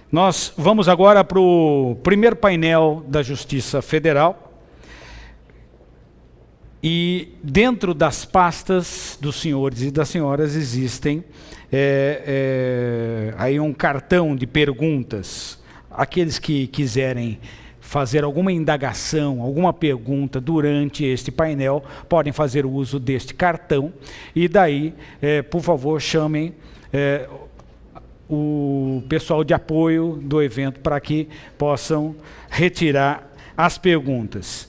Nós vamos agora para o primeiro painel da Justiça Federal. E dentro das pastas dos senhores e das senhoras existem aí um cartão de perguntas. Aqueles que quiserem fazer alguma indagação, alguma pergunta durante este painel, podem fazer uso deste cartão. E daí, por favor, chamem o pessoal de apoio do evento para que possam retirar as perguntas.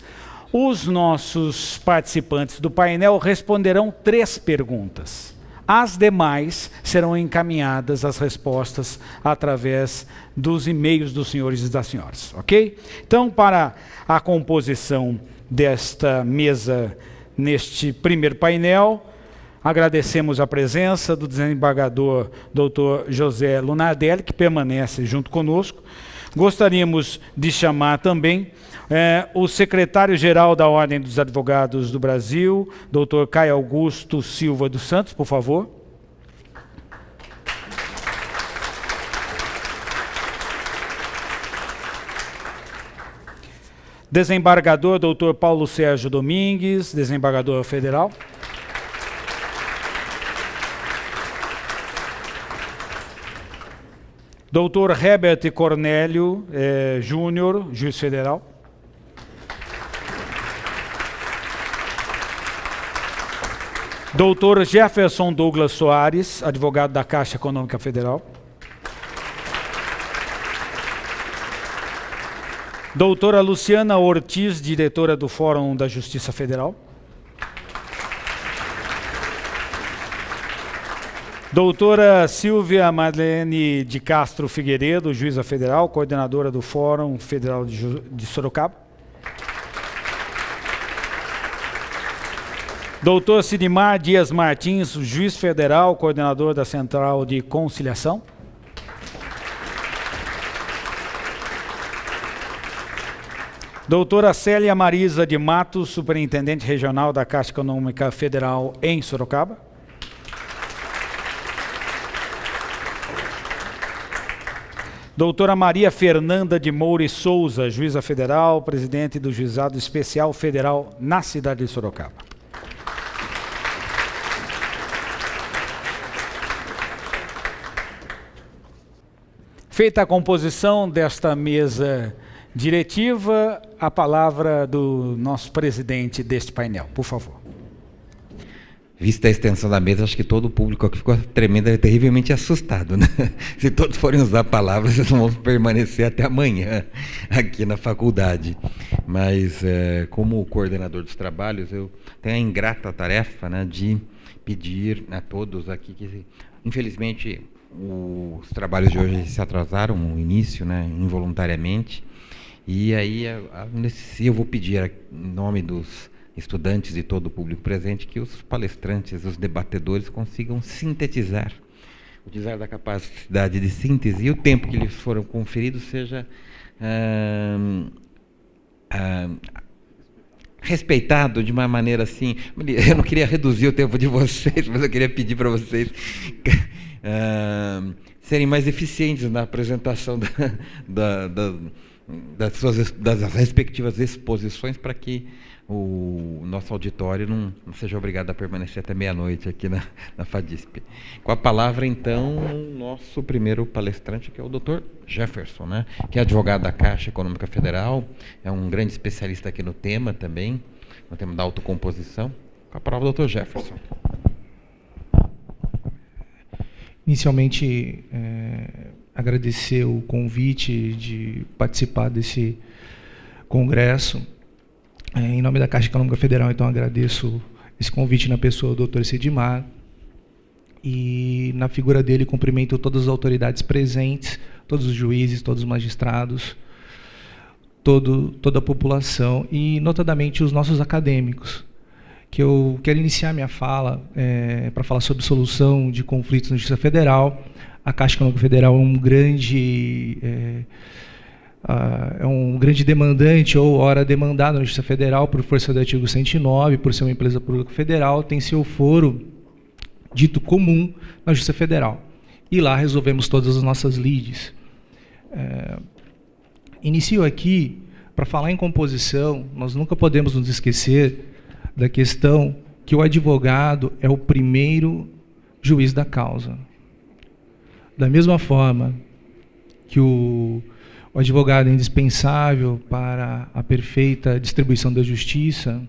Os nossos participantes do painel responderão 3 perguntas. As demais serão encaminhadas as respostas através dos e-mails dos senhores e das senhoras, ok? Então, para a composição desta mesa neste primeiro painel, agradecemos a presença do desembargador Dr. José Lunardelli, que permanece junto conosco. Gostaríamos de chamar também o secretário-geral da Ordem dos Advogados do Brasil, Dr. Caio Augusto Silva dos Santos, por favor. Desembargador Dr. Paulo Sérgio Domingues, desembargador federal. Dr. Herbert Cornélio Júnior, juiz federal. Dr. Jefferson Douglas Soares, advogado da Caixa Econômica Federal. Doutora Luciana Ortiz, diretora do Fórum da Justiça Federal. Doutora Silvia Marlene de Castro Figueiredo, juíza federal, coordenadora do Fórum Federal de Sorocaba. Doutor Sidmar Dias Martins, juiz federal, coordenador da Central de Conciliação. Doutora Célia Marisa de Matos, superintendente regional da Caixa Econômica Federal em Sorocaba. Doutora Maria Fernanda de Moura e Souza, juíza federal, presidente do Juizado Especial Federal na cidade de Sorocaba. Feita a composição desta mesa diretiva, a palavra do nosso presidente deste painel, por favor. Vista a extensão da mesa, acho que todo o público aqui ficou tremendo, terrivelmente assustado, né? Se todos forem usar palavras, vocês vão permanecer até amanhã aqui na faculdade. Mas, como coordenador dos trabalhos, eu tenho a ingrata tarefa, né, de pedir a todos aqui que, infelizmente, os trabalhos de hoje se atrasaram no início, né, involuntariamente. E aí, eu vou pedir, em nome dos estudantes e todo o público presente, que os palestrantes, os debatedores consigam sintetizar, utilizar da capacidade de síntese e o tempo que lhes foram conferidos seja respeitado de uma maneira assim. Eu não queria reduzir o tempo de vocês, mas eu queria pedir para vocês serem mais eficientes na apresentação das respectivas exposições, para que o nosso auditório não seja obrigado a permanecer até meia-noite aqui na FADISP. Com a palavra, então, o nosso primeiro palestrante, que é o Dr. Jefferson, né, que é advogado da Caixa Econômica Federal, é um grande especialista aqui no tema também, no tema da autocomposição. Com a palavra, Dr. Jefferson. Inicialmente, agradecer o convite de participar desse congresso. Em nome da Caixa Econômica Federal, então, agradeço esse convite na pessoa do Dr. Sidmar. E, na figura dele, cumprimento todas as autoridades presentes, todos os juízes, todos os magistrados, toda a população e, notadamente, os nossos acadêmicos. Que eu quero iniciar minha fala para falar sobre solução de conflitos na Justiça Federal. A Caixa Econômica Federal é um grande demandante ou hora demandado na Justiça Federal por força do artigo 109, por ser uma empresa pública federal, tem seu foro dito comum na Justiça Federal. E lá resolvemos todas as nossas lides. Inicio aqui, para falar em composição, nós nunca podemos nos esquecer da questão que o advogado é o primeiro juiz da causa. Da mesma forma que o advogado é indispensável para a perfeita distribuição da justiça,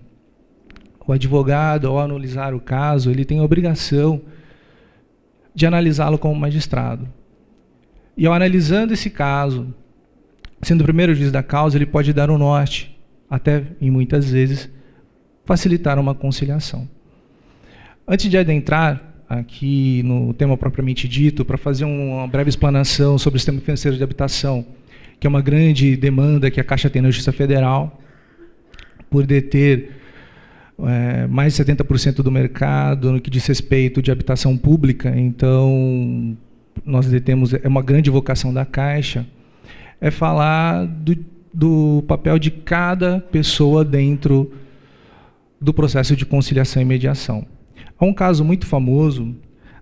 o advogado, ao analisar o caso, ele tem a obrigação de analisá-lo como magistrado. E ao analisando esse caso, sendo o primeiro juiz da causa, ele pode dar um norte, até, e muitas vezes, facilitar uma conciliação. Antes de adentrar aqui no tema propriamente dito, para fazer uma breve explanação sobre o sistema financeiro de habitação, que é uma grande demanda que a Caixa tem na Justiça Federal, por deter mais de 70% do mercado no que diz respeito de habitação pública. Então, nós detemos, é uma grande vocação da Caixa, é falar do papel de cada pessoa dentro do processo de conciliação e mediação. Há um caso muito famoso,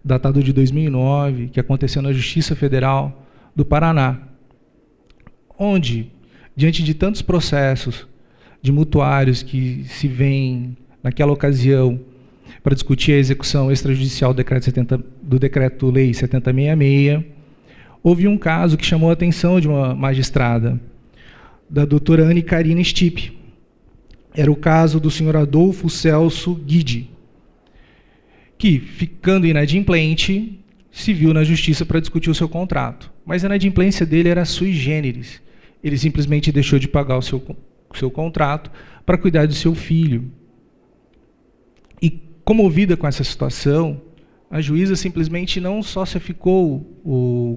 datado de 2009, que aconteceu na Justiça Federal do Paraná, onde, diante de tantos processos de mutuários que se vêm naquela ocasião para discutir a execução extrajudicial do Decreto-Lei 7066, houve um caso que chamou a atenção de uma magistrada, da doutora Anne Karina Stipe. Era o caso do senhor Adolfo Celso Guidi, que, ficando inadimplente, se viu na justiça para discutir o seu contrato. Mas a inadimplência dele era sui generis. Ele simplesmente deixou de pagar o seu contrato para cuidar do seu filho. E, comovida com essa situação, a juíza simplesmente não só se ficou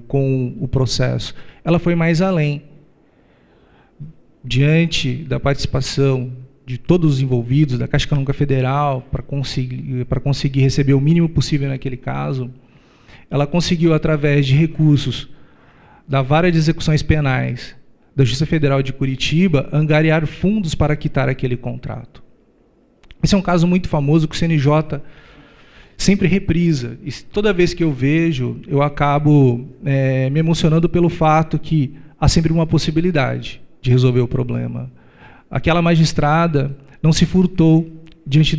com o processo, ela foi mais além. Diante da participação de todos os envolvidos, da Caixa Econômica Federal, para conseguir receber o mínimo possível naquele caso, ela conseguiu, através de recursos da Vara de Execuções Penais da Justiça Federal de Curitiba, angariar fundos para quitar aquele contrato. Esse é um caso muito famoso que o CNJ sempre reprisa. E toda vez que eu vejo, eu acabo me emocionando pelo fato que há sempre uma possibilidade de resolver o problema. Aquela magistrada não se furtou diante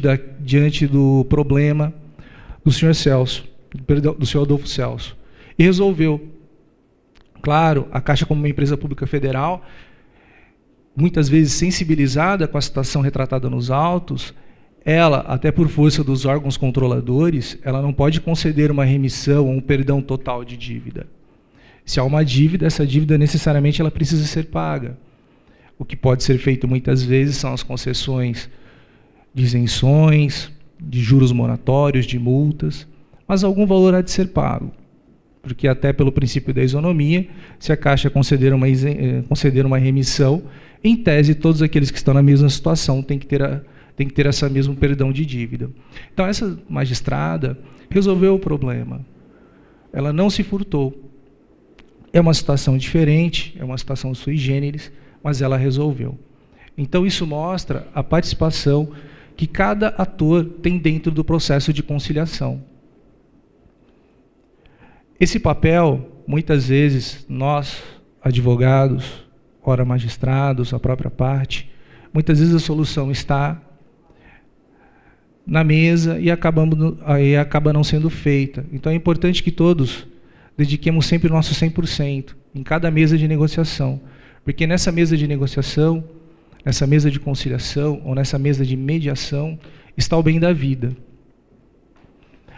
do problema do senhor Celso, do senhor Adolfo Celso, e resolveu. Claro, a Caixa, como uma empresa pública federal, muitas vezes sensibilizada com a situação retratada nos autos, ela, até por força dos órgãos controladores, ela não pode conceder uma remissão ou um perdão total de dívida. Se há uma dívida, essa dívida necessariamente ela precisa ser paga. O que pode ser feito muitas vezes são as concessões de isenções, de juros moratórios, de multas, mas algum valor há de ser pago. Porque até pelo princípio da isonomia, se a Caixa conceder uma remissão, em tese todos aqueles que estão na mesma situação têm que ter essa mesmo perdão de dívida. Então essa magistrada resolveu o problema. Ela não se furtou. É uma situação diferente, é uma situação sui generis, mas ela resolveu. Então isso mostra a participação que cada ator tem dentro do processo de conciliação. Esse papel, muitas vezes, nós, advogados, ora magistrados, a própria parte, muitas vezes a solução está na mesa e acaba não sendo feita. Então é importante que todos dediquemos sempre o nosso 100% em cada mesa de negociação, porque nessa mesa de negociação, nessa mesa de conciliação ou nessa mesa de mediação está o bem da vida.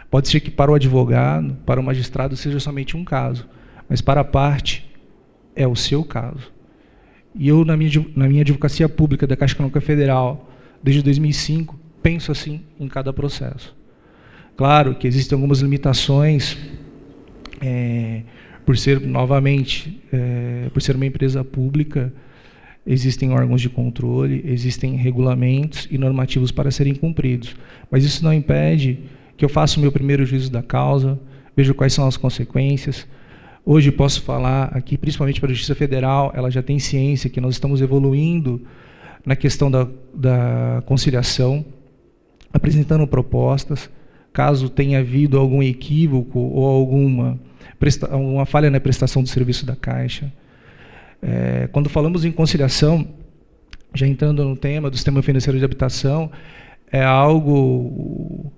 Pode ser que para o advogado, para o magistrado, seja somente um caso, mas para a parte é o seu caso. E eu, na minha advocacia pública da Caixa Econômica Federal, desde 2005, penso assim em cada processo. Claro que existem algumas limitações, por ser, novamente, por ser uma empresa pública, existem órgãos de controle, existem regulamentos e normativos para serem cumpridos. Mas isso não impede que eu faça o meu primeiro juízo da causa, vejo quais são as consequências. Hoje posso falar aqui, principalmente para a Justiça Federal, ela já tem ciência que nós estamos evoluindo na questão da conciliação, apresentando propostas, caso tenha havido algum equívoco ou alguma falha na prestação do serviço da Caixa. Quando falamos em conciliação, já entrando no tema do sistema financeiro de habitação, é algo,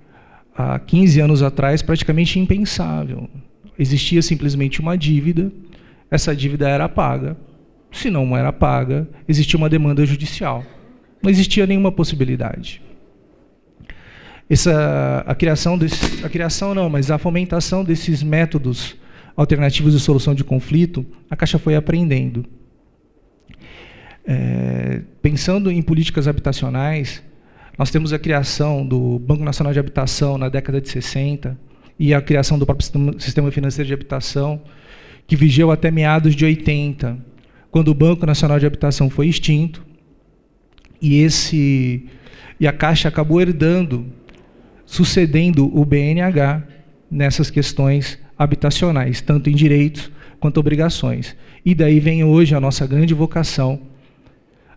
há 15 anos atrás, praticamente impensável. Existia simplesmente uma dívida, essa dívida era paga. Se não era paga, existia uma demanda judicial. Não existia nenhuma possibilidade. A fomentação desses métodos alternativos de solução de conflito, a Caixa foi aprendendo. Pensando em políticas habitacionais, nós temos a criação do Banco Nacional de Habitação na década de 60 e a criação do próprio Sistema Financeiro de Habitação, que vigeu até meados de 80, quando o Banco Nacional de Habitação foi extinto e a Caixa acabou sucedendo o BNH nessas questões habitacionais, tanto em direitos quanto obrigações. E daí vem hoje a nossa grande vocação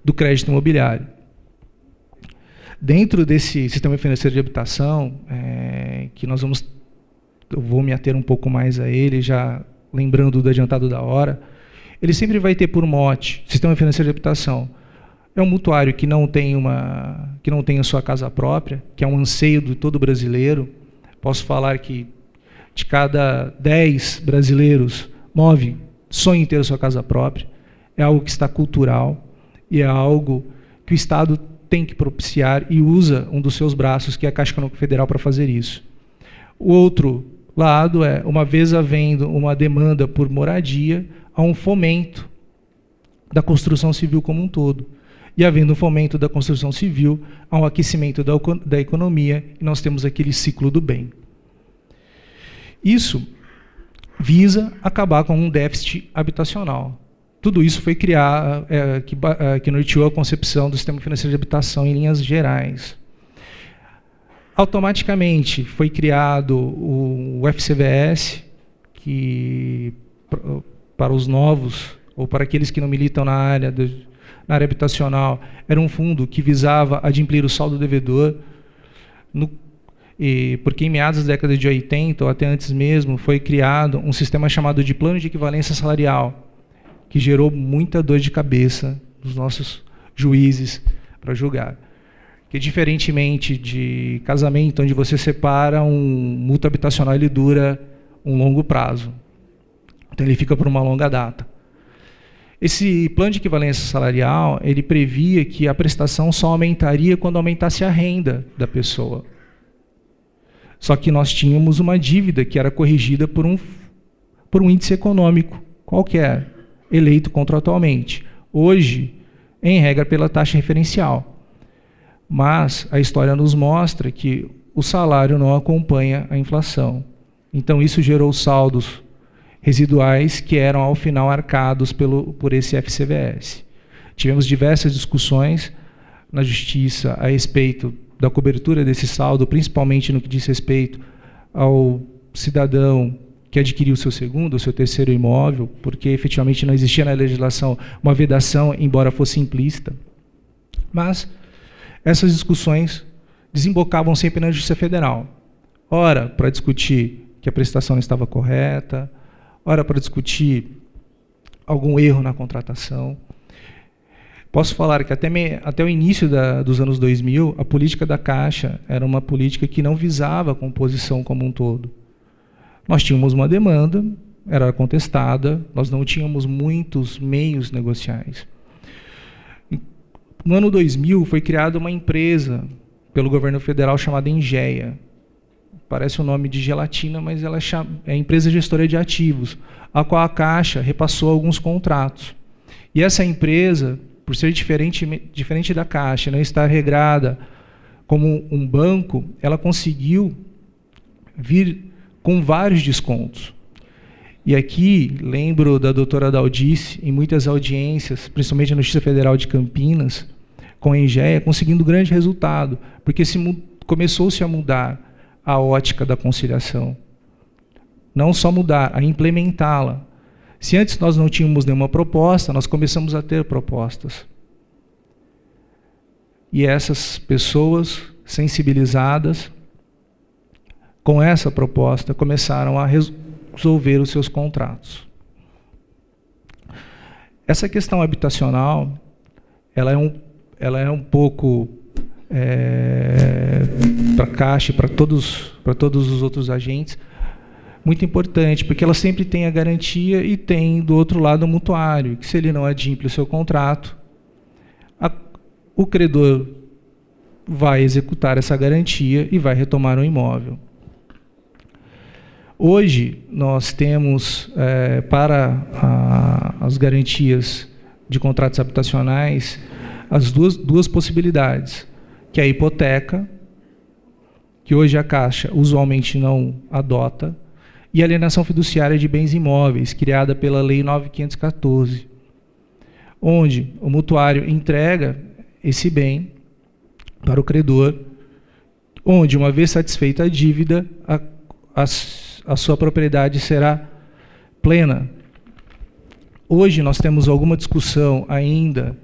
do crédito imobiliário. Dentro desse sistema financeiro de habitação, que eu vou me ater um pouco mais a ele, já lembrando do adiantado da hora, ele sempre vai ter por mote, sistema financeiro de habitação, é um mutuário que não tem a sua casa própria, que é um anseio de todo brasileiro. Posso falar que de cada 10 brasileiros, 9 sonham em ter a sua casa própria. É algo que está cultural e é algo que o Estado tem que propiciar e usa um dos seus braços, que é a Caixa Econômica Federal, para fazer isso. O outro lado é, uma vez havendo uma demanda por moradia, há um fomento da construção civil como um todo. E havendo um fomento da construção civil, há um aquecimento da economia, e nós temos aquele ciclo do bem. Isso visa acabar com um déficit habitacional. Tudo isso foi criar, que norteou a concepção do sistema financeiro de habitação em linhas gerais. Automaticamente foi criado o FCVS, que para os novos, ou para aqueles que não militam na área habitacional, era um fundo que visava adimplir o saldo devedor, porque em meados da década de 80, ou até antes mesmo, foi criado um sistema chamado de plano de equivalência salarial, que gerou muita dor de cabeça dos nossos juízes para julgar. Que, diferentemente de casamento, onde você separa, um mútuo habitacional ele dura um longo prazo. Então ele fica por uma longa data. Esse plano de equivalência salarial, ele previa que a prestação só aumentaria quando aumentasse a renda da pessoa. Só que nós tínhamos uma dívida que era corrigida por um índice econômico qualquer, eleito contratualmente. Hoje, em regra, pela taxa referencial. Mas a história nos mostra que o salário não acompanha a inflação. Então isso gerou saldos residuais que eram, ao final, arcados por esse FCVS. Tivemos diversas discussões na Justiça a respeito da cobertura desse saldo, principalmente no que diz respeito ao cidadão que adquiriu o seu segundo, o seu terceiro imóvel, porque efetivamente não existia na legislação uma vedação, embora fosse implícita. Mas essas discussões desembocavam sempre na Justiça Federal. Ora, para discutir que a prestação não estava correta, ora para discutir algum erro na contratação. Posso falar que até o início dos anos 2000, a política da Caixa era uma política que não visava a composição como um todo. Nós tínhamos uma demanda, era contestada, nós não tínhamos muitos meios negociais. No ano 2000, foi criada uma empresa pelo governo federal chamada Engeia. Parece o nome de gelatina, mas ela é a empresa gestora de ativos, a qual a Caixa repassou alguns contratos. E essa empresa, por ser diferente da Caixa, não estar regrada como um banco, ela conseguiu vir com vários descontos. E aqui, lembro da doutora Daldice, em muitas audiências, principalmente na Justiça Federal de Campinas, com a Engeia, conseguindo grande resultado, porque começou-se a mudar a ótica da conciliação. Não só mudar, a implementá-la. Se antes nós não tínhamos nenhuma proposta, nós começamos a ter propostas. E essas pessoas sensibilizadas com essa proposta começaram a resolver os seus contratos. Essa questão habitacional, ela é um pouco para a Caixa e para todos os outros agentes, muito importante, porque ela sempre tem a garantia e tem, do outro lado, o mutuário, que se ele não adimple o seu contrato, o credor vai executar essa garantia e vai retomar o imóvel. Hoje, nós temos, para as garantias de contratos habitacionais, as duas possibilidades, que é a hipoteca, que hoje a Caixa usualmente não adota, e a alienação fiduciária de bens imóveis, criada pela Lei 9.514, onde o mutuário entrega esse bem para o credor, onde, uma vez satisfeita a dívida, a sua propriedade será plena. Hoje nós temos alguma discussão ainda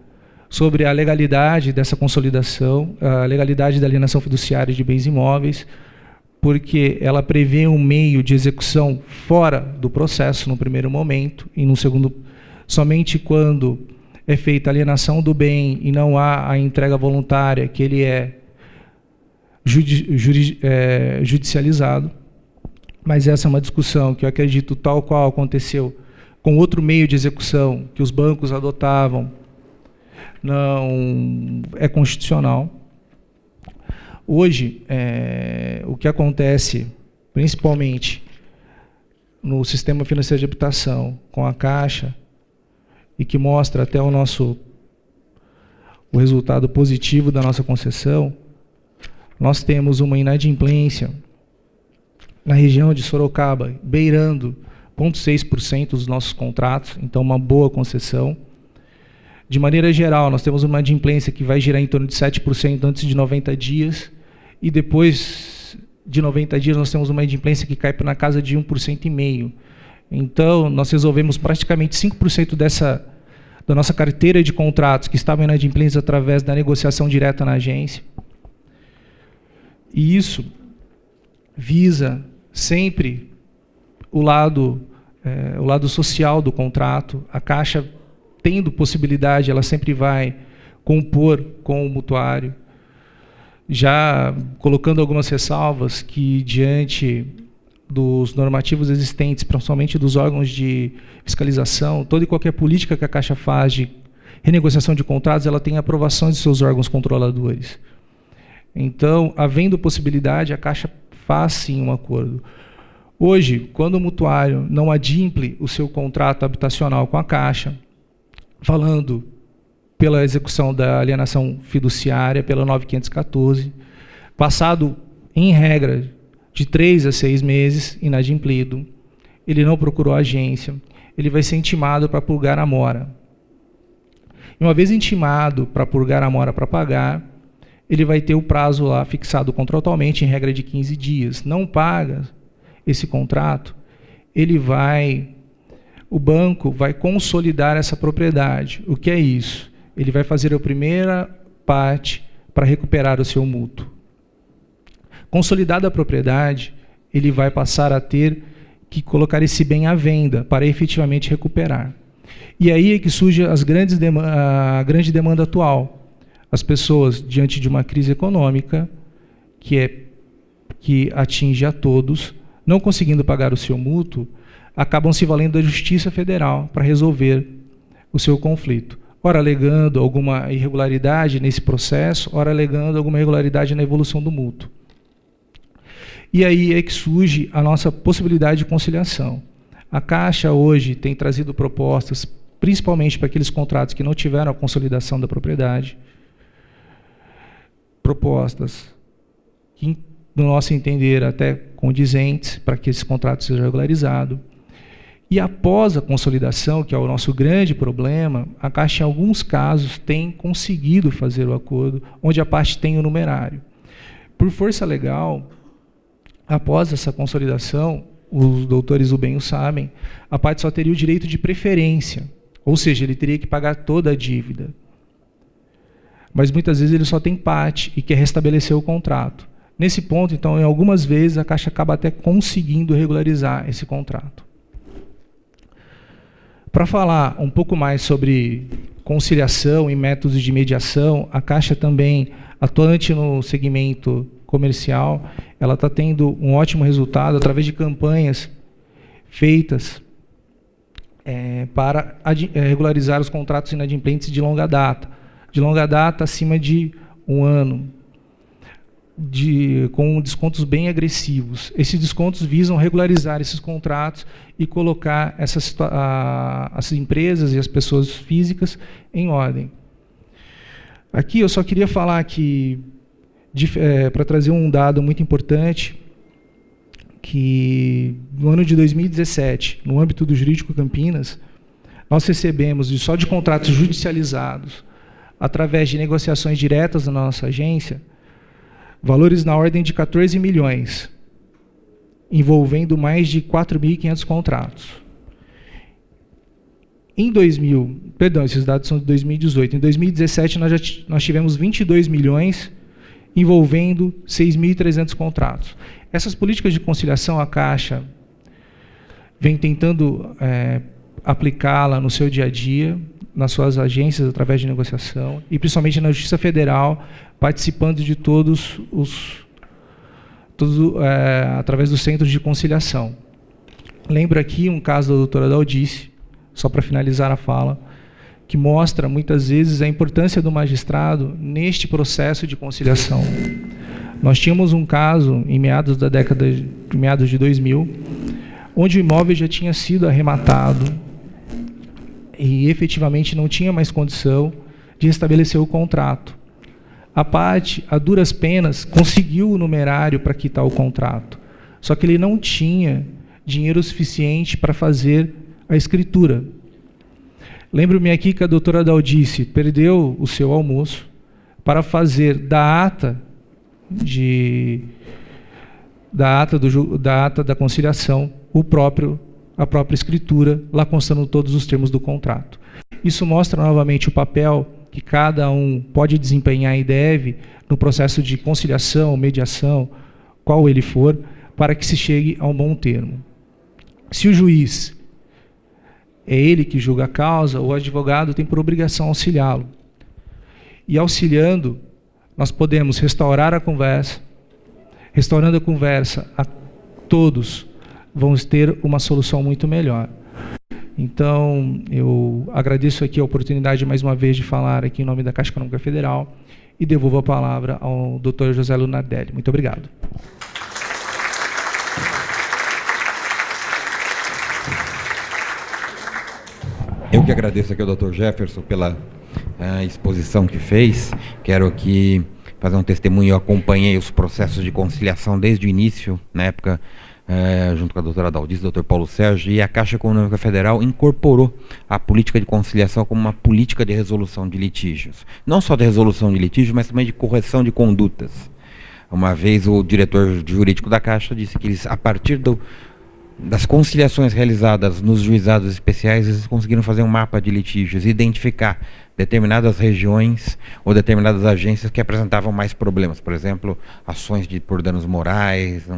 sobre a legalidade dessa consolidação, a legalidade da alienação fiduciária de bens imóveis, porque ela prevê um meio de execução fora do processo no primeiro momento, e no segundo, somente quando é feita a alienação do bem e não há a entrega voluntária, que ele é judicializado. Mas essa é uma discussão que eu acredito, tal qual aconteceu com outro meio de execução que os bancos adotavam, não é constitucional. Hoje, o que acontece, principalmente no sistema financeiro de habitação, com a Caixa, e que mostra até o resultado positivo da nossa concessão, nós temos uma inadimplência na região de Sorocaba, beirando 0,6% dos nossos contratos, então uma boa concessão. De maneira geral, nós temos uma inadimplência que vai girar em torno de 7% antes de 90 dias, e depois de 90 dias nós temos uma inadimplência que cai na casa de 1,5%. Então, nós resolvemos praticamente 5% da nossa carteira de contratos que estavam inadimplentes através da negociação direta na agência. E isso visa sempre o lado social do contrato. A Caixa, tendo possibilidade, ela sempre vai compor com o mutuário, já colocando algumas ressalvas que, diante dos normativos existentes, principalmente dos órgãos de fiscalização, toda e qualquer política que a Caixa faz de renegociação de contratos, ela tem aprovação de seus órgãos controladores. Então, havendo possibilidade, a Caixa faz sim um acordo. Hoje, quando o mutuário não adimple o seu contrato habitacional com a Caixa, falando pela execução da alienação fiduciária, pela 9.514, passado, em regra, de 3 a 6 meses, inadimplido, ele não procurou a agência, ele vai ser intimado para purgar a mora. E uma vez intimado para purgar a mora para pagar, ele vai ter o prazo lá fixado contratualmente, em regra de 15 dias. Não paga esse contrato, o banco vai consolidar essa propriedade. O que é isso? Ele vai fazer a primeira parte para recuperar o seu mútuo. Consolidada a propriedade, ele vai passar a ter que colocar esse bem à venda para efetivamente recuperar. E aí é que surge a grande demanda atual. As pessoas, diante de uma crise econômica que atinge a todos, não conseguindo pagar o seu mútuo, acabam se valendo da Justiça Federal para resolver o seu conflito. Ora alegando alguma irregularidade nesse processo, ora alegando alguma irregularidade na evolução do mútuo. E aí é que surge a nossa possibilidade de conciliação. A Caixa hoje tem trazido propostas, principalmente para aqueles contratos que não tiveram a consolidação da propriedade, propostas que, no nosso entender, até condizentes para que esse contrato seja regularizado. E após a consolidação, que é o nosso grande problema, a Caixa, em alguns casos, tem conseguido fazer o acordo, onde a parte tem o numerário. Por força legal, após essa consolidação, os doutores do bem o sabem, a parte só teria o direito de preferência, ou seja, ele teria que pagar toda a dívida. Mas muitas vezes ele só tem parte e quer restabelecer o contrato. Nesse ponto, então, em algumas vezes, a Caixa acaba até conseguindo regularizar esse contrato. Para falar um pouco mais sobre conciliação e métodos de mediação, a Caixa também, atuante no segmento comercial, ela está tendo um ótimo resultado através de campanhas feitas para regularizar os contratos inadimplentes de longa data acima de um ano, com descontos bem agressivos. Esses descontos visam regularizar esses contratos e colocar as empresas e as pessoas físicas em ordem. Aqui eu só queria falar que, para trazer um dado muito importante, que no ano de 2017, no âmbito do Jurídico Campinas, nós recebemos, só de contratos judicializados, através de negociações diretas na nossa agência, valores na ordem de 14 milhões, envolvendo mais de 4.500 contratos. Esses dados são de 2018. Em 2017, nós tivemos 22 milhões, envolvendo 6.300 contratos. Essas políticas de conciliação, a Caixa vem tentando aplicá-la no seu dia a dia, nas suas agências, através de negociação, e principalmente na Justiça Federal, participando de através dos centros de conciliação. Lembro aqui um caso da doutora Daldice, só para finalizar a fala, que mostra muitas vezes a importância do magistrado neste processo de conciliação. Nós tínhamos um caso em meados de 2000, onde o imóvel já tinha sido arrematado e efetivamente não tinha mais condição de restabelecer o contrato. A parte, a duras penas, conseguiu o numerário para quitar o contrato, só que ele não tinha dinheiro suficiente para fazer a escritura. Lembro-me aqui que a doutora Daldice perdeu o seu almoço para fazer da ata da conciliação a própria escritura, lá constando todos os termos do contrato. Isso mostra novamente o papel que cada um pode desempenhar e deve no processo de conciliação, mediação, qual ele for, para que se chegue a um bom termo. Se o juiz é ele que julga a causa, o advogado tem por obrigação auxiliá-lo. E auxiliando, nós podemos restaurar a conversa. Restaurando a conversa, todos vamos ter uma solução muito melhor. Então, eu agradeço aqui a oportunidade, mais uma vez, de falar aqui em nome da Caixa Econômica Federal e devolvo a palavra ao Dr. José Lunardelli. Muito obrigado. Eu que agradeço aqui ao Dr. Jefferson pela exposição que fez. Quero aqui fazer um testemunho. Eu acompanhei os processos de conciliação desde o início, na época, junto com a doutora Daldice, doutor Paulo Sérgio, e a Caixa Econômica Federal incorporou a política de conciliação como uma política de resolução de litígios. Não só de resolução de litígios, mas também de correção de condutas. Uma vez o diretor jurídico da Caixa disse que eles, a partir das conciliações realizadas nos juizados especiais, eles conseguiram fazer um mapa de litígios, identificar determinadas regiões ou determinadas agências que apresentavam mais problemas, por exemplo, ações por danos morais,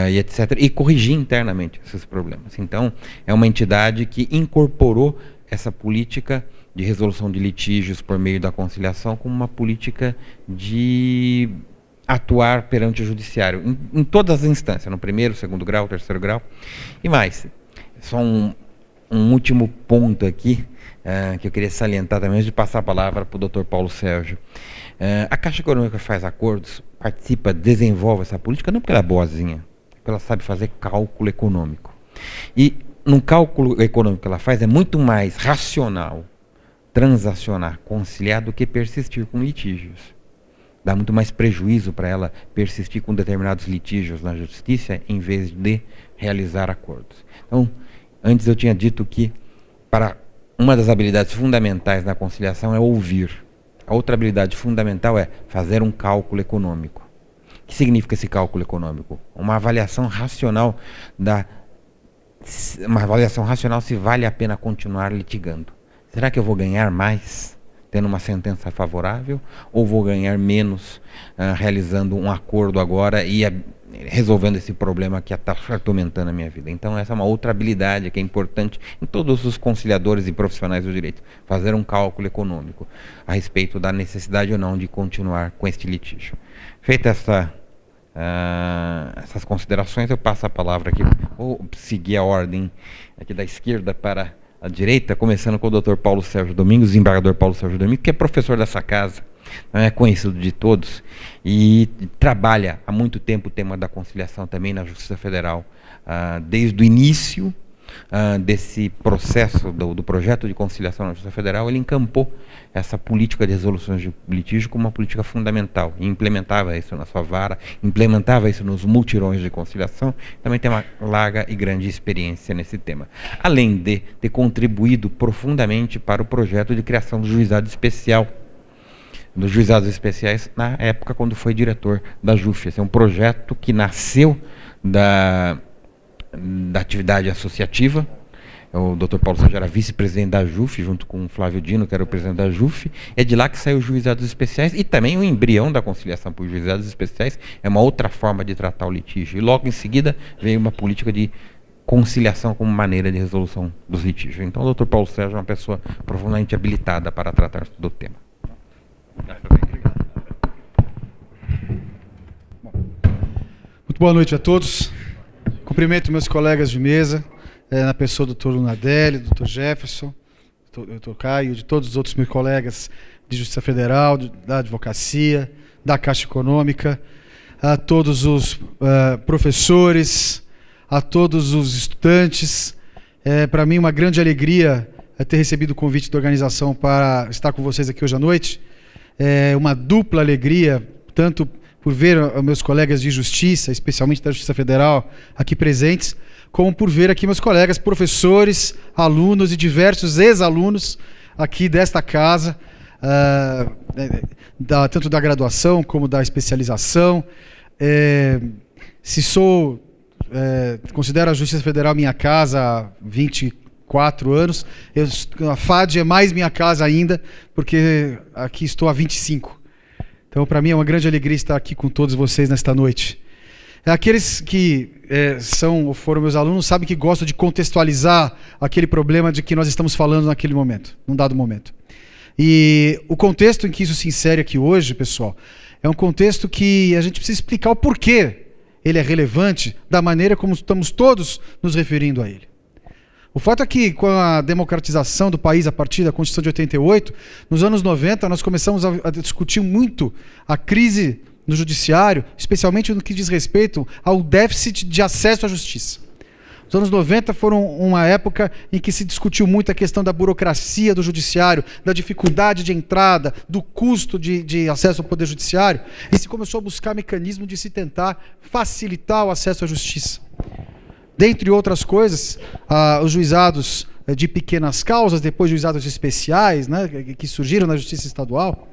e etc., e corrigir internamente esses problemas. Então, é uma entidade que incorporou essa política de resolução de litígios por meio da conciliação como uma política de atuar perante o judiciário, em todas as instâncias, no primeiro, segundo grau, terceiro grau, e mais. Só um último ponto aqui, que eu queria salientar também, antes de passar a palavra para o Dr. Paulo Sérgio. A Caixa Econômica faz acordos, participa, desenvolve essa política, não porque ela é boazinha, porque ela sabe fazer cálculo econômico. E no cálculo econômico que ela faz, é muito mais racional transacionar, conciliar, do que persistir com litígios. Dá muito mais prejuízo para ela persistir com determinados litígios na justiça, em vez de realizar acordos. Então, antes eu tinha dito que uma das habilidades fundamentais na conciliação é ouvir. A outra habilidade fundamental é fazer um cálculo econômico. O que significa esse cálculo econômico? Uma avaliação racional se vale a pena continuar litigando. Será que eu vou ganhar mais tendo uma sentença favorável, ou vou ganhar menos realizando um acordo agora e resolvendo esse problema que está atormentando a minha vida. Então essa é uma outra habilidade que é importante em todos os conciliadores e profissionais do direito, fazer um cálculo econômico a respeito da necessidade ou não de continuar com este litígio. Feita essas considerações, eu passo a palavra aqui, vou seguir a ordem aqui da esquerda para a direita, começando com o Dr. Paulo Sérgio Domingos, desembargador Paulo Sérgio Domingos, que é professor dessa casa, é conhecido de todos e trabalha há muito tempo o tema da conciliação também na Justiça Federal, desde o início desse processo do projeto de conciliação na Justiça Federal. Ele encampou essa política de resoluções de litígio como uma política fundamental e implementava isso na sua vara, implementava isso nos multirões de conciliação. Também tem uma larga e grande experiência nesse tema, além de ter contribuído profundamente para o projeto de criação do juizado especial, dos juizados especiais, na época quando foi diretor da JUF. Esse é um projeto que nasceu da atividade associativa. O Dr. Paulo Sérgio era vice-presidente da JUF, junto com o Flávio Dino, que era o presidente da JUF. É de lá que saiu os juizados especiais e também o embrião da conciliação por juizados especiais. É uma outra forma de tratar o litígio. E logo em seguida veio uma política de conciliação como maneira de resolução dos litígios. Então o Dr. Paulo Sérgio é uma pessoa profundamente habilitada para tratar do tema. Muito boa noite a todos. Cumprimento meus colegas de mesa, na pessoa do Dr. Lunadelli, do Dr. Jefferson, do Dr. Caio, de todos os outros meus colegas de Justiça Federal, da Advocacia, da Caixa Econômica, a todos os professores, a todos os estudantes. Para mim uma grande alegria ter recebido o convite da organização para estar com vocês aqui hoje à noite. É uma dupla alegria, tanto por ver os meus colegas de justiça, especialmente da Justiça Federal, aqui presentes, como por ver aqui meus colegas professores, alunos e diversos ex-alunos aqui desta casa, tanto da graduação como da especialização. Considero a Justiça Federal minha casa há 24 anos, a FAD é mais minha casa ainda, porque aqui estou há 25. Então, para mim é uma grande alegria estar aqui com todos vocês nesta noite. Aqueles que são ou foram meus alunos sabem que gosto de contextualizar aquele problema de que nós estamos falando naquele momento, num dado momento. E o contexto em que isso se insere aqui hoje, pessoal, é um contexto que a gente precisa explicar o porquê ele é relevante da maneira como estamos todos nos referindo a ele. O fato é que, com a democratização do país a partir da Constituição de 88, nos anos 90, nós começamos a discutir muito a crise no judiciário, especialmente no que diz respeito ao déficit de acesso à justiça. Os anos 90 foram uma época em que se discutiu muito a questão da burocracia do judiciário, da dificuldade de entrada, do custo de acesso ao poder judiciário, e se começou a buscar mecanismo de se tentar facilitar o acesso à justiça. Dentre outras coisas, os juizados de pequenas causas, depois juizados especiais, né, que surgiram na Justiça Estadual.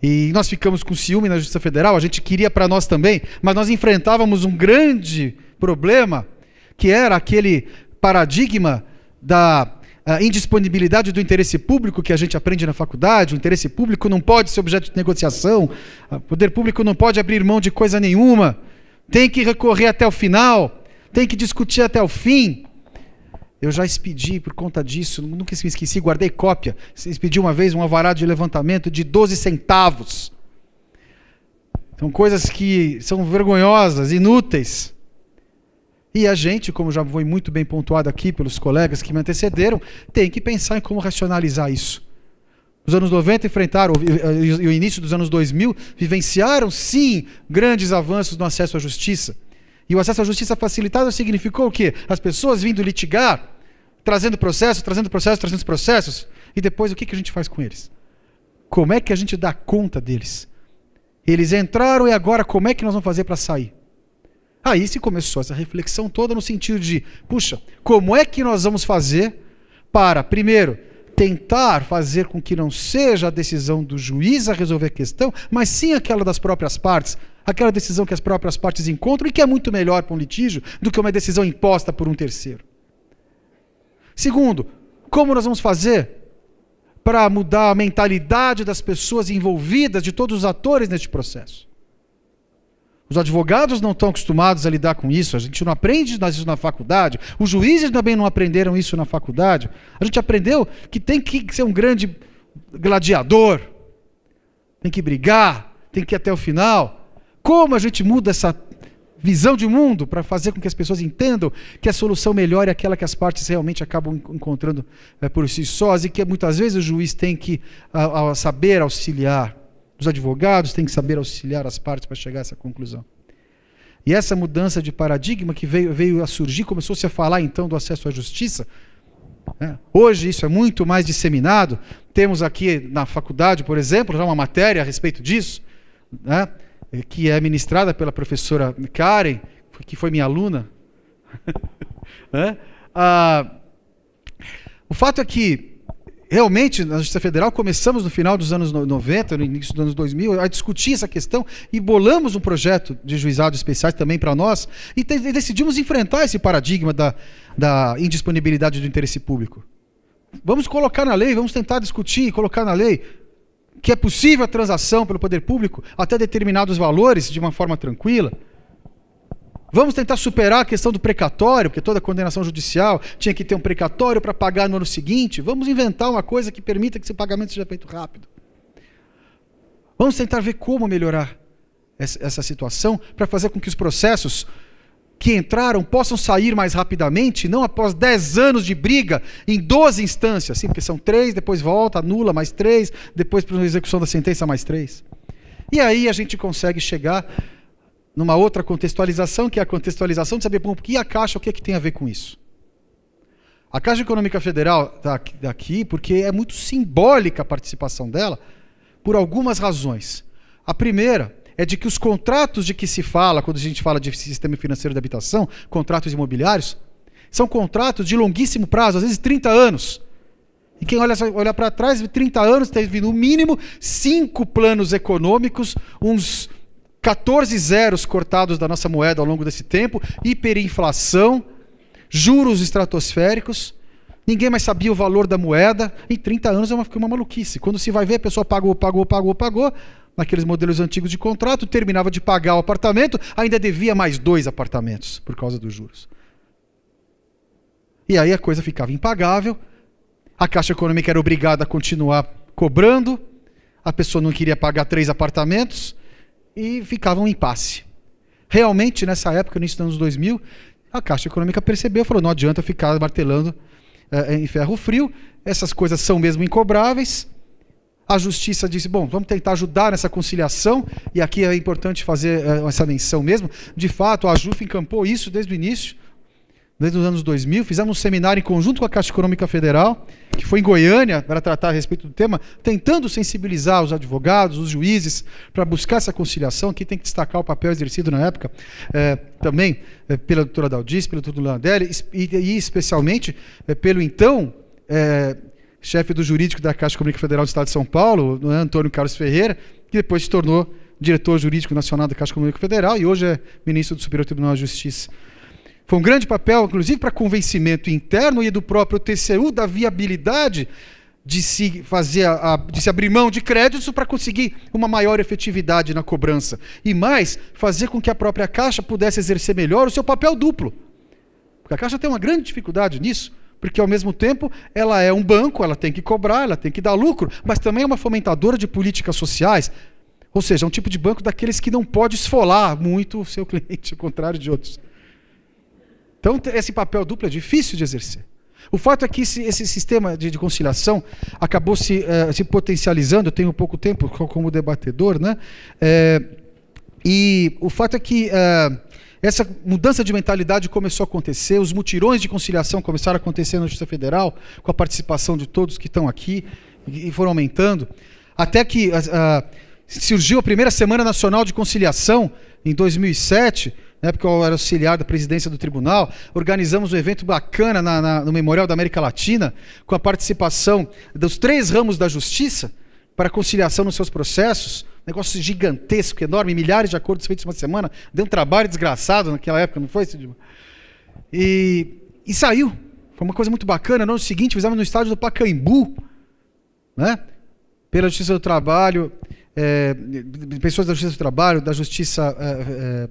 E nós ficamos com ciúme na Justiça Federal, a gente queria para nós também, mas nós enfrentávamos um grande problema, que era aquele paradigma da indisponibilidade do interesse público que a gente aprende na faculdade. O interesse público não pode ser objeto de negociação, o poder público não pode abrir mão de coisa nenhuma, tem que recorrer até o final, tem que discutir até o fim. Eu já expedi por conta disso, nunca me esqueci, guardei cópia. Expedi uma vez um alvará de levantamento de 12 centavos. São coisas que são vergonhosas, inúteis. E a gente, como já foi muito bem pontuado aqui pelos colegas que me antecederam, tem que pensar em como racionalizar isso. Os anos 90 enfrentaram, e o início dos anos 2000, vivenciaram, sim, grandes avanços no acesso à justiça. E o acesso à justiça facilitada significou o quê? As pessoas vindo litigar, trazendo processos, e depois o que a gente faz com eles? Como é que a gente dá conta deles? Eles entraram e agora como é que nós vamos fazer para sair? Aí se começou essa reflexão toda no sentido de, puxa, como é que nós vamos fazer para, primeiro, tentar fazer com que não seja a decisão do juiz a resolver a questão, mas sim aquela das próprias partes, aquela decisão que as próprias partes encontram e que é muito melhor para um litígio do que uma decisão imposta por um terceiro. Segundo, como nós vamos fazer para mudar a mentalidade das pessoas envolvidas, de todos os atores neste processo? Os advogados não estão acostumados a lidar com isso, a gente não aprende isso na faculdade, os juízes também não aprenderam isso na faculdade. A gente aprendeu que tem que ser um grande gladiador, tem que brigar, tem que ir até o final. Como a gente muda essa visão de mundo para fazer com que as pessoas entendam que a solução melhor é aquela que as partes realmente acabam encontrando por si sós, e que muitas vezes o juiz tem que saber auxiliar. Os advogados têm que saber auxiliar as partes para chegar a essa conclusão. E essa mudança de paradigma que veio a surgir, começou-se a falar então do acesso à justiça. Hoje isso é muito mais disseminado. Temos aqui na faculdade, por exemplo, já uma matéria a respeito disso, né, que é ministrada pela professora Karen, que foi minha aluna. O fato é que realmente, na Justiça Federal, começamos no final dos anos 90, no início dos anos 2000, a discutir essa questão e bolamos um projeto de juizados especiais também para nós e decidimos enfrentar esse paradigma da indisponibilidade do interesse público. Vamos colocar na lei, vamos tentar discutir e colocar na lei que é possível a transação pelo poder público até determinados valores de uma forma tranquila. Vamos tentar superar a questão do precatório, porque toda condenação judicial tinha que ter um precatório para pagar no ano seguinte. Vamos inventar uma coisa que permita que esse pagamento seja feito rápido. Vamos tentar ver como melhorar essa situação para fazer com que os processos que entraram possam sair mais rapidamente, não após 10 anos de briga em 12 instâncias, sim, porque são 3, depois volta, anula, mais 3, depois para a execução da sentença, mais 3. E aí a gente consegue chegar numa outra contextualização, que é a contextualização de saber o que a Caixa, o que tem a ver com isso. A Caixa Econômica Federal está aqui porque é muito simbólica a participação dela por algumas razões. A primeira é de que os contratos de que se fala, quando a gente fala de sistema financeiro de habitação, contratos imobiliários, são contratos de longuíssimo prazo, às vezes 30 anos. E quem olha para trás, 30 anos, teve no mínimo 5 planos econômicos, uns 14 zeros cortados da nossa moeda ao longo desse tempo, hiperinflação, juros estratosféricos, ninguém mais sabia o valor da moeda. Em 30 anos foi uma maluquice. Quando se vai ver, a pessoa pagou, naqueles modelos antigos de contrato, terminava de pagar o apartamento, ainda devia mais 2 apartamentos, por causa dos juros. E aí a coisa ficava impagável, a Caixa Econômica era obrigada a continuar cobrando, a pessoa não queria pagar 3 apartamentos, e ficava um impasse. Realmente, nessa época, no início dos anos 2000, a Caixa Econômica percebeu e falou, não adianta ficar martelando em ferro frio, essas coisas são mesmo incobráveis. A Justiça disse, bom, vamos tentar ajudar nessa conciliação, e aqui é importante fazer essa menção mesmo. De fato, a JUF encampou isso desde o início, desde os anos 2000, fizemos um seminário em conjunto com a Caixa Econômica Federal, que foi em Goiânia, para tratar a respeito do tema, tentando sensibilizar os advogados, os juízes, para buscar essa conciliação. Aqui tem que destacar o papel exercido na época, também pela doutora Daldice, pelo doutor Landelli, e especialmente pelo então chefe do jurídico da Caixa Econômica Federal do Estado de São Paulo, Antônio Carlos Ferreira, que depois se tornou diretor jurídico nacional da Caixa Econômica Federal e hoje é ministro do Superior Tribunal de Justiça. Foi um grande papel, inclusive, para convencimento interno e do próprio TCU da viabilidade de se abrir mão de créditos para conseguir uma maior efetividade na cobrança. E mais, fazer com que a própria Caixa pudesse exercer melhor o seu papel duplo. Porque a Caixa tem uma grande dificuldade nisso, porque ao mesmo tempo ela é um banco, ela tem que cobrar, ela tem que dar lucro, mas também é uma fomentadora de políticas sociais. Ou seja, é um tipo de banco daqueles que não pode esfolar muito o seu cliente, ao contrário de outros. Então, esse papel duplo é difícil de exercer. O fato é que esse sistema de conciliação acabou se potencializando. Eu tenho pouco tempo como debatedor, né? E o fato é que essa mudança de mentalidade começou a acontecer, os mutirões de conciliação começaram a acontecer na Justiça Federal, com a participação de todos que estão aqui, e foram aumentando, até que surgiu a primeira Semana Nacional de Conciliação, em 2007, na época eu era auxiliar da presidência do tribunal. Organizamos um evento bacana no Memorial da América Latina, com a participação dos 3 ramos da justiça, para conciliação nos seus processos. Negócio gigantesco, enorme, milhares de acordos feitos em uma semana. Deu um trabalho desgraçado naquela época, não foi, Cidima? E saiu. Foi uma coisa muito bacana. No ano seguinte, fizemos no estádio do Pacaembu, né? Pela Justiça do Trabalho, pessoas da Justiça do Trabalho, da Justiça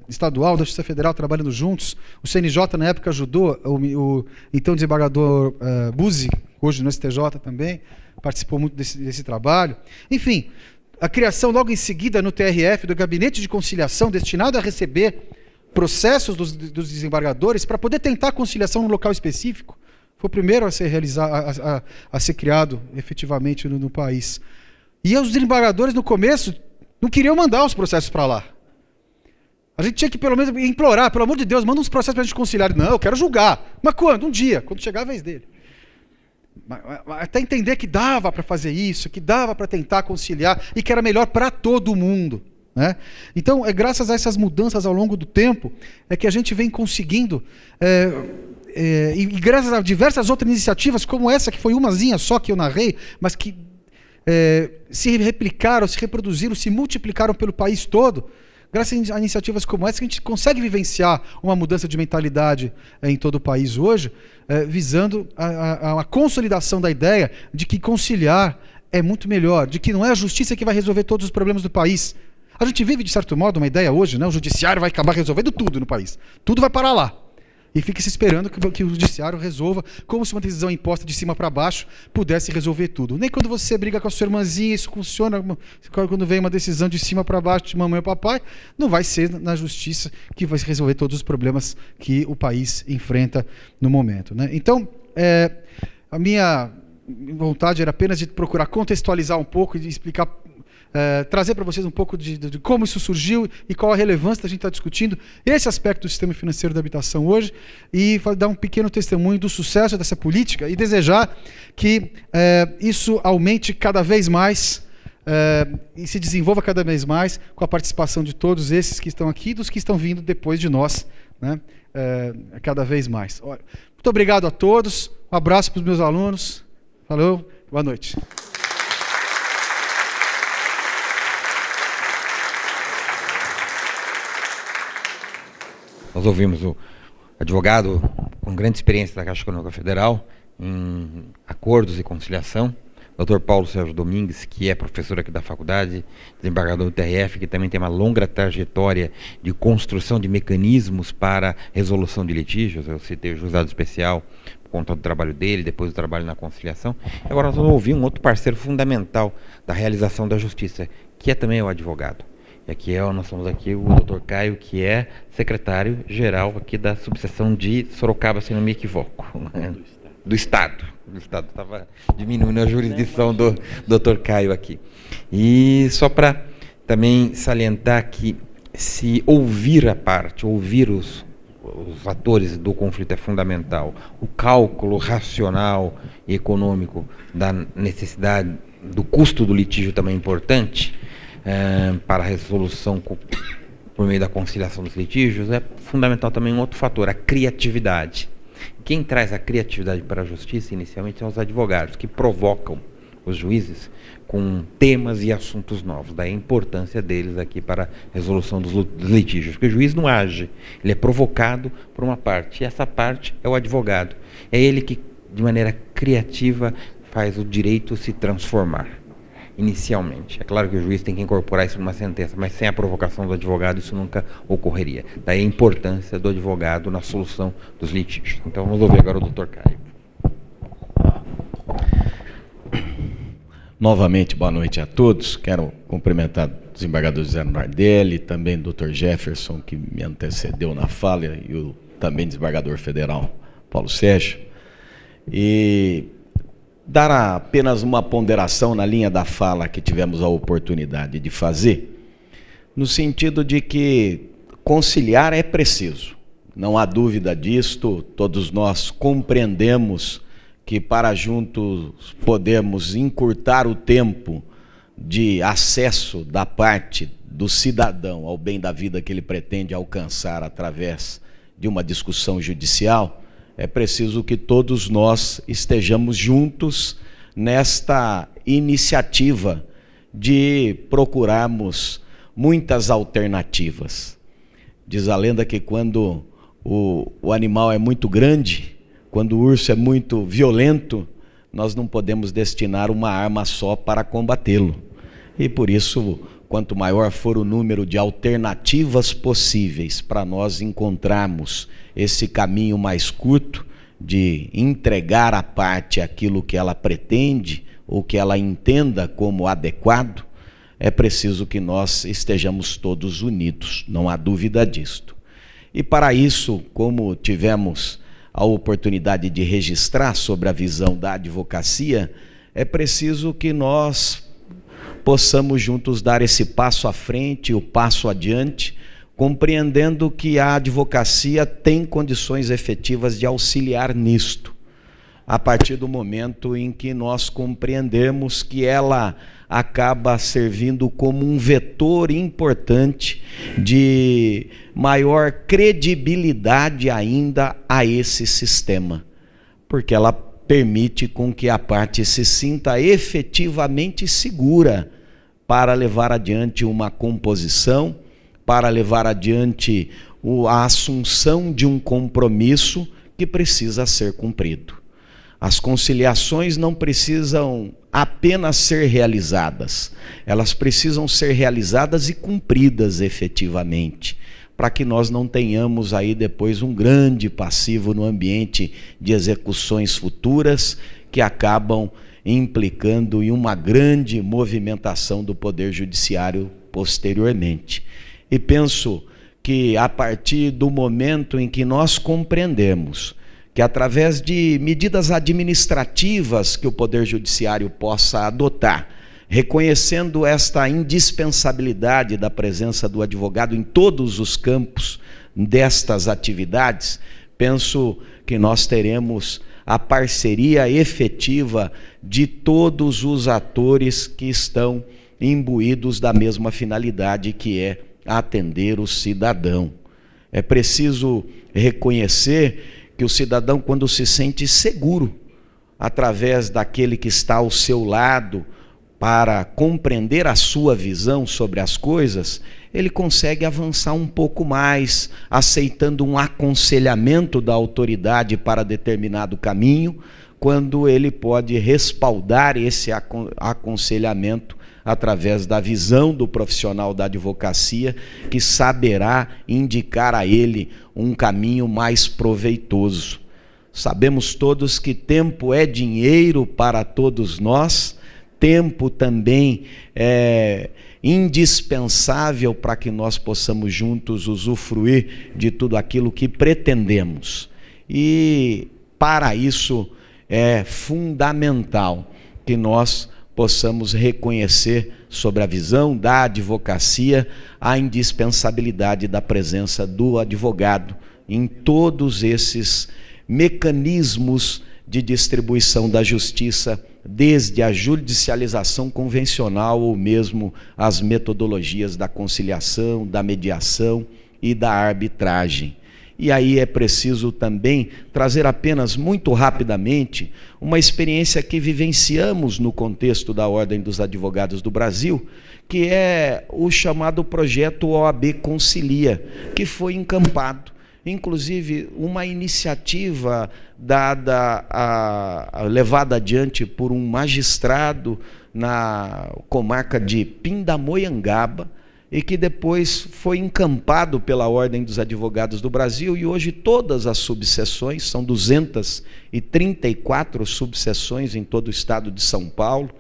Estadual, da Justiça Federal trabalhando juntos. O CNJ, na época, ajudou o então desembargador Buzzi, hoje no STJ também, participou muito desse trabalho. Enfim, a criação logo em seguida no TRF do Gabinete de Conciliação, destinado a receber processos dos desembargadores para poder tentar a conciliação num local específico. Foi o primeiro a ser a ser criado efetivamente no país. E os desembargadores, no começo, não queriam mandar os processos para lá. A gente tinha que, pelo menos, implorar, pelo amor de Deus, manda uns processos para a gente conciliar. Não, eu quero julgar. Mas quando? Um dia, quando chegar a vez dele. Até entender que dava para fazer isso, que dava para tentar conciliar e que era melhor para todo mundo. Né? Então, graças a essas mudanças ao longo do tempo, é que a gente vem conseguindo, e graças a diversas outras iniciativas, como essa, que foi umazinha só que eu narrei, mas que se replicaram, se reproduziram, se multiplicaram pelo país todo, graças a iniciativas como essa, que a gente consegue vivenciar uma mudança de mentalidade em todo o país hoje, visando a consolidação da ideia de que conciliar é muito melhor, de que não é a justiça que vai resolver todos os problemas do país. A gente vive, de certo modo, uma ideia hoje, né? O judiciário vai acabar resolvendo tudo no país. Tudo vai parar lá. E fica se esperando que o judiciário resolva, como se uma decisão imposta de cima para baixo pudesse resolver tudo. Nem quando você briga com a sua irmãzinha, isso funciona. Quando vem uma decisão de cima para baixo de mamãe ou papai, não vai ser na justiça que vai resolver todos os problemas que o país enfrenta no momento. Né? Então, a minha vontade era apenas de procurar contextualizar um pouco e de explicar, trazer para vocês um pouco de como isso surgiu e qual a relevância da gente estar discutindo esse aspecto do sistema financeiro da habitação hoje, e dar um pequeno testemunho do sucesso dessa política e desejar que isso aumente cada vez mais e se desenvolva cada vez mais com a participação de todos esses que estão aqui e dos que estão vindo depois de nós, né? Cada vez mais. Muito obrigado a todos, um abraço para os meus alunos, falou, boa noite. Nós ouvimos o advogado com grande experiência da Caixa Econômica Federal em acordos e conciliação, Dr. Paulo Sérgio Domingues, que é professor aqui da faculdade, desembargador do TRF, que também tem uma longa trajetória de construção de mecanismos para resolução de litígios. Eu citei o juizado especial por conta do trabalho dele, depois do trabalho na conciliação. Agora nós vamos ouvir um outro parceiro fundamental da realização da justiça, que é também o advogado. E aqui nós temos aqui o Dr. Caio, que é secretário-geral aqui da subseção de Sorocaba, se não me equivoco, do Estado. O Estado estava diminuindo a jurisdição do Dr. Caio aqui. E só para também salientar que se ouvir a parte, ouvir os atores do conflito é fundamental, o cálculo racional e econômico da necessidade, do custo do litígio também é importante, para a resolução por meio da conciliação dos litígios, é fundamental também um outro fator, a criatividade. Quem traz a criatividade para a justiça inicialmente são os advogados, que provocam os juízes com temas e assuntos novos. Daí a importância deles aqui para a resolução dos litígios, porque o juiz não age, ele é provocado por uma parte, e essa parte é o advogado. É ele que, de maneira criativa, faz o direito se transformar. Inicialmente. É claro que o juiz tem que incorporar isso numa sentença, mas sem a provocação do advogado isso nunca ocorreria. Daí a importância do advogado na solução dos litígios. Então vamos ouvir agora o Dr. Caio. Novamente, boa noite a todos. Quero cumprimentar o desembargador José Nardelli, também o Dr. Jefferson, que me antecedeu na fala, e o também desembargador federal Paulo Sérgio. E dar apenas uma ponderação na linha da fala que tivemos a oportunidade de fazer, no sentido de que conciliar é preciso. Não há dúvida disto, todos nós compreendemos que para juntos podemos encurtar o tempo de acesso da parte do cidadão ao bem da vida que ele pretende alcançar através de uma discussão judicial. É preciso que todos nós estejamos juntos nesta iniciativa de procurarmos muitas alternativas. Diz a lenda que quando o animal é muito grande, quando o urso é muito violento, nós não podemos destinar uma arma só para combatê-lo. E por isso quanto maior for o número de alternativas possíveis para nós encontrarmos esse caminho mais curto de entregar à parte aquilo que ela pretende ou que ela entenda como adequado, é preciso que nós estejamos todos unidos, não há dúvida disto. E para isso, como tivemos a oportunidade de registrar sobre a visão da advocacia, é preciso que nós possamos juntos dar esse passo à frente, o passo adiante, compreendendo que a advocacia tem condições efetivas de auxiliar nisto, a partir do momento em que nós compreendemos que ela acaba servindo como um vetor importante de maior credibilidade ainda a esse sistema, porque ela permite com que a parte se sinta efetivamente segura para levar adiante uma composição, para levar adiante a assunção de um compromisso que precisa ser cumprido. As conciliações não precisam apenas ser realizadas, elas precisam ser realizadas e cumpridas efetivamente, para que nós não tenhamos aí depois um grande passivo no ambiente de execuções futuras que acabam implicando em uma grande movimentação do Poder Judiciário posteriormente. E penso que a partir do momento em que nós compreendemos que através de medidas administrativas que o Poder Judiciário possa adotar, reconhecendo esta indispensabilidade da presença do advogado em todos os campos destas atividades, penso que nós teremos a parceria efetiva de todos os atores que estão imbuídos da mesma finalidade, que é atender o cidadão. É preciso reconhecer que o cidadão, quando se sente seguro, através daquele que está ao seu lado, para compreender a sua visão sobre as coisas, ele consegue avançar um pouco mais, aceitando um aconselhamento da autoridade para determinado caminho, quando ele pode respaldar esse aconselhamento através da visão do profissional da advocacia, que saberá indicar a ele um caminho mais proveitoso. Sabemos todos que tempo é dinheiro para todos nós, tempo também é indispensável para que nós possamos juntos usufruir de tudo aquilo que pretendemos. E para isso é fundamental que nós possamos reconhecer sobre a visão da advocacia a indispensabilidade da presença do advogado em todos esses mecanismos de distribuição da justiça, desde a judicialização convencional ou mesmo as metodologias da conciliação, da mediação e da arbitragem. E aí é preciso também trazer apenas muito rapidamente uma experiência que vivenciamos no contexto da Ordem dos Advogados do Brasil, que é o chamado projeto OAB Concilia, que foi encampado. Inclusive, uma iniciativa levada adiante por um magistrado na comarca de Pindamonhangaba, e que depois foi encampado pela Ordem dos Advogados do Brasil, e hoje todas as subseções, são 234 subseções em todo o estado de São Paulo.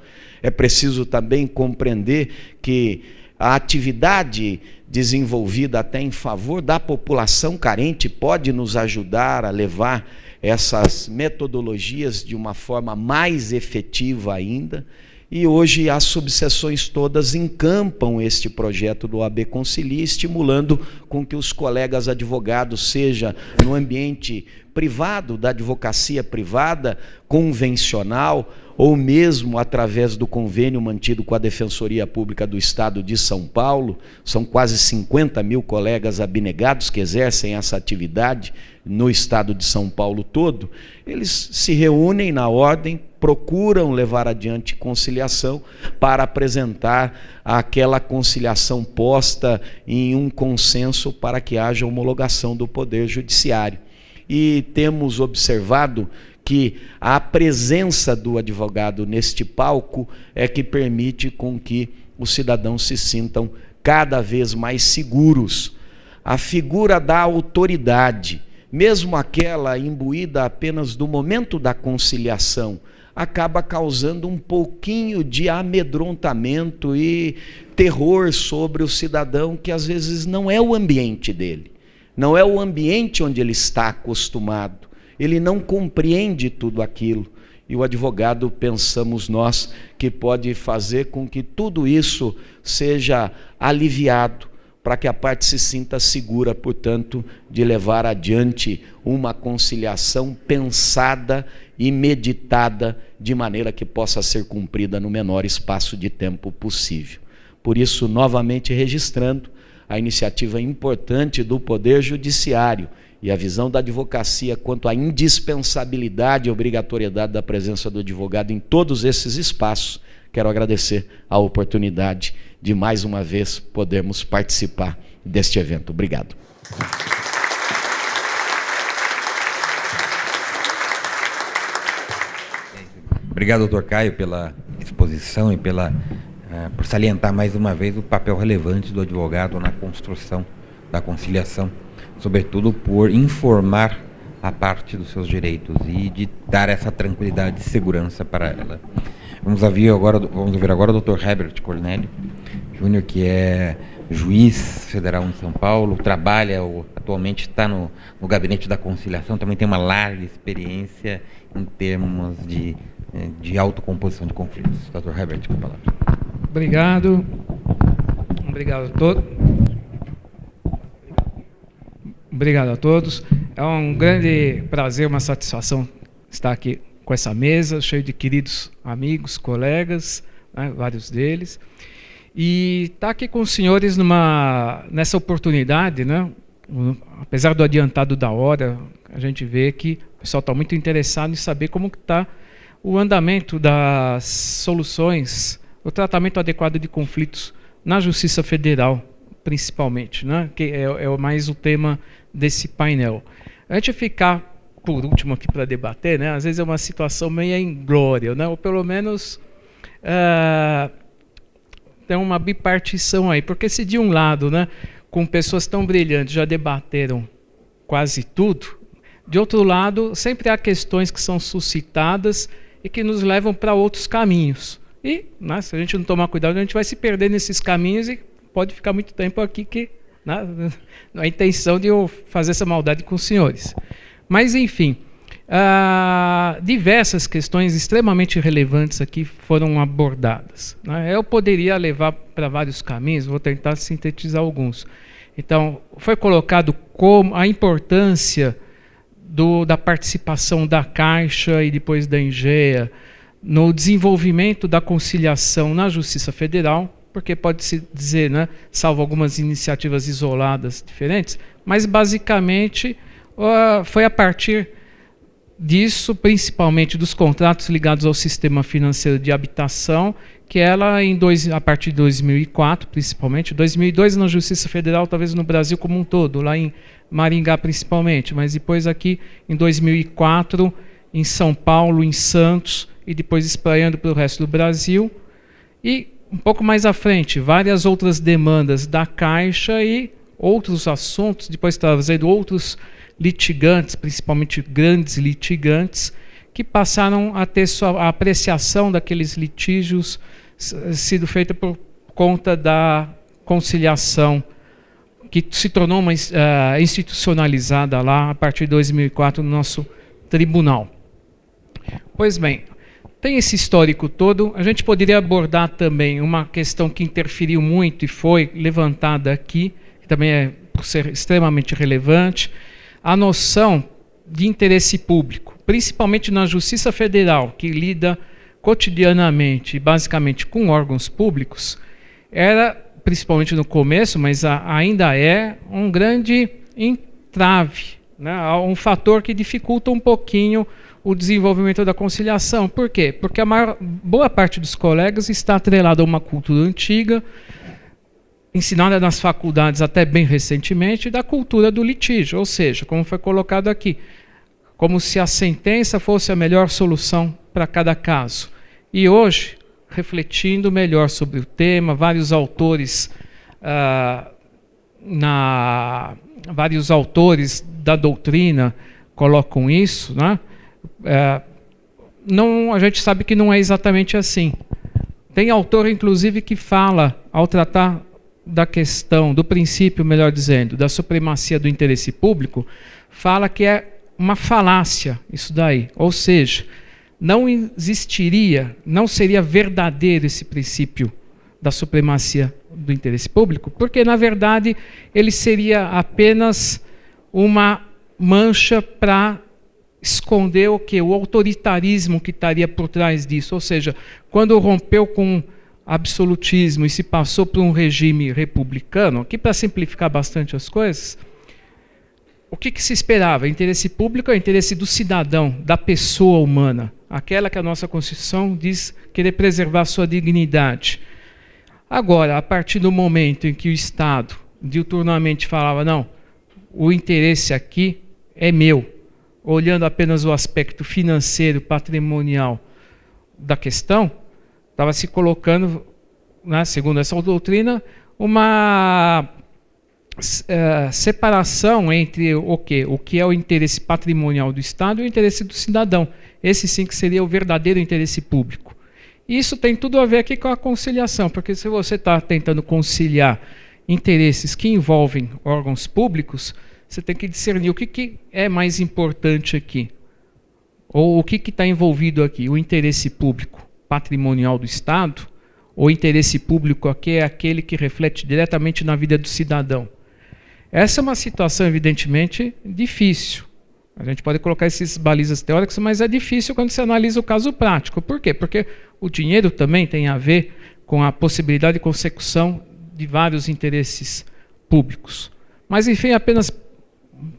É preciso também compreender que a atividade desenvolvida até em favor da população carente pode nos ajudar a levar essas metodologias de uma forma mais efetiva ainda. E hoje as subseções todas encampam este projeto do OAB Concilia, estimulando com que os colegas advogados, seja no ambiente privado, da advocacia privada, convencional, ou mesmo através do convênio mantido com a Defensoria Pública do Estado de São Paulo, são quase 50 mil colegas abnegados que exercem essa atividade no estado de São Paulo todo. Eles se reúnem na ordem, procuram levar adiante conciliação para apresentar aquela conciliação posta em um consenso para que haja homologação do Poder Judiciário. E temos observado que a presença do advogado neste palco é que permite com que os cidadãos se sintam cada vez mais seguros. A figura da autoridade, mesmo aquela imbuída apenas do momento da conciliação, acaba causando um pouquinho de amedrontamento e terror sobre o cidadão, que às vezes não é o ambiente dele, não é o ambiente onde ele está acostumado, ele não compreende tudo aquilo. E o advogado, pensamos nós, que pode fazer com que tudo isso seja aliviado, para que a parte se sinta segura, portanto, de levar adiante uma conciliação pensada e meditada, de maneira que possa ser cumprida no menor espaço de tempo possível. Por isso, novamente registrando a iniciativa importante do Poder Judiciário e a visão da advocacia quanto à indispensabilidade e obrigatoriedade da presença do advogado em todos esses espaços, quero agradecer a oportunidade de mais uma vez podermos participar deste evento. Obrigado. Obrigado, doutor Caio, pela exposição e por salientar mais uma vez o papel relevante do advogado na construção da conciliação, sobretudo por informar a parte dos seus direitos e de dar essa tranquilidade e segurança para ela. Vamos ouvir agora o Dr. Herbert Cornélio Júnior, que é juiz federal em São Paulo, trabalha, atualmente está no gabinete da conciliação, também tem uma larga experiência em termos de autocomposição de conflitos. Dr. Herbert, com a palavra. Obrigado. Obrigado a todos. Obrigado a todos. É um grande prazer, uma satisfação estar aqui com essa mesa, cheio de queridos amigos, colegas, né, vários deles. E estar aqui com os senhores nessa oportunidade, né, apesar do adiantado da hora, a gente vê que o pessoal está muito interessado em saber como está o andamento das soluções, o tratamento adequado de conflitos na Justiça Federal, principalmente, né, que é mais o tema desse painel. Antes de ficar por último aqui para debater, né, às vezes é uma situação meio inglória, né, ou pelo menos tem uma bipartição aí, porque se de um lado, né, com pessoas tão brilhantes já debateram quase tudo, de outro lado sempre há questões que são suscitadas e que nos levam para outros caminhos. E, né, se a gente não tomar cuidado, a gente vai se perder nesses caminhos e pode ficar muito tempo aqui, que, né, não é a intenção de eu fazer essa maldade com os senhores. Mas, enfim, diversas questões extremamente relevantes aqui foram abordadas, né? Eu poderia levar para vários caminhos, vou tentar sintetizar alguns. Então, foi colocado como a importância da participação da Caixa e depois da Engea no desenvolvimento da conciliação na Justiça Federal, porque pode-se dizer, né, salvo algumas iniciativas isoladas diferentes, mas basicamente foi a partir disso, principalmente dos contratos ligados ao sistema financeiro de habitação, que ela, a partir de 2004, principalmente, 2002 na Justiça Federal, talvez no Brasil como um todo, lá em Maringá principalmente, mas depois aqui em 2004, em São Paulo, em Santos, e depois espraiando para o resto do Brasil. E um pouco mais à frente, várias outras demandas da Caixa e outros assuntos, depois trazendo outros litigantes, principalmente grandes litigantes, que passaram a ter a apreciação daqueles litígios sido feita por conta da conciliação, que se tornou institucionalizada lá a partir de 2004 no nosso tribunal. Pois bem, tem esse histórico todo. A gente poderia abordar também uma questão que interferiu muito e foi levantada aqui, que também é por ser extremamente relevante, a noção de interesse público, principalmente na Justiça Federal, que lida cotidianamente, basicamente, com órgãos públicos, era, principalmente no começo, mas ainda é um grande entrave, né? Um fator que dificulta um pouquinho o desenvolvimento da conciliação. Por quê? Porque boa parte dos colegas está atrelada a uma cultura antiga, ensinada nas faculdades até bem recentemente, da cultura do litígio, ou seja, como foi colocado aqui, como se a sentença fosse a melhor solução para cada caso. E hoje, refletindo melhor sobre o tema, vários autores da doutrina colocam isso, né? A gente sabe que não é exatamente assim. Tem autor, inclusive, que fala, ao tratar da questão, do princípio, melhor dizendo, da supremacia do interesse público, fala que é uma falácia isso daí. Ou seja, não existiria, não seria verdadeiro esse princípio da supremacia do interesse público, porque, na verdade, ele seria apenas uma mancha para esconder o que? O autoritarismo que estaria por trás disso. Ou seja, quando rompeu com absolutismo e se passou por um regime republicano, aqui para simplificar bastante as coisas, o que se esperava? Interesse público é o interesse do cidadão, da pessoa humana, aquela que a nossa Constituição diz querer preservar sua dignidade. Agora, a partir do momento em que o Estado diuturnamente falava, não, o interesse aqui é meu, olhando apenas o aspecto financeiro, patrimonial da questão, estava se colocando, né, segundo essa doutrina, uma separação entre o que é o interesse patrimonial do Estado e o interesse do cidadão. Esse sim que seria o verdadeiro interesse público. Isso tem tudo a ver aqui com a conciliação, porque se você está tentando conciliar interesses que envolvem órgãos públicos, você tem que discernir o que é mais importante aqui. Ou o que está envolvido aqui? O interesse público patrimonial do Estado, ou o interesse público aqui é aquele que reflete diretamente na vida do cidadão. Essa é uma situação, evidentemente, difícil. A gente pode colocar essas balizas teóricas, mas é difícil quando você analisa o caso prático. Por quê? Porque o dinheiro também tem a ver com a possibilidade de consecução de vários interesses públicos. Mas, enfim, apenas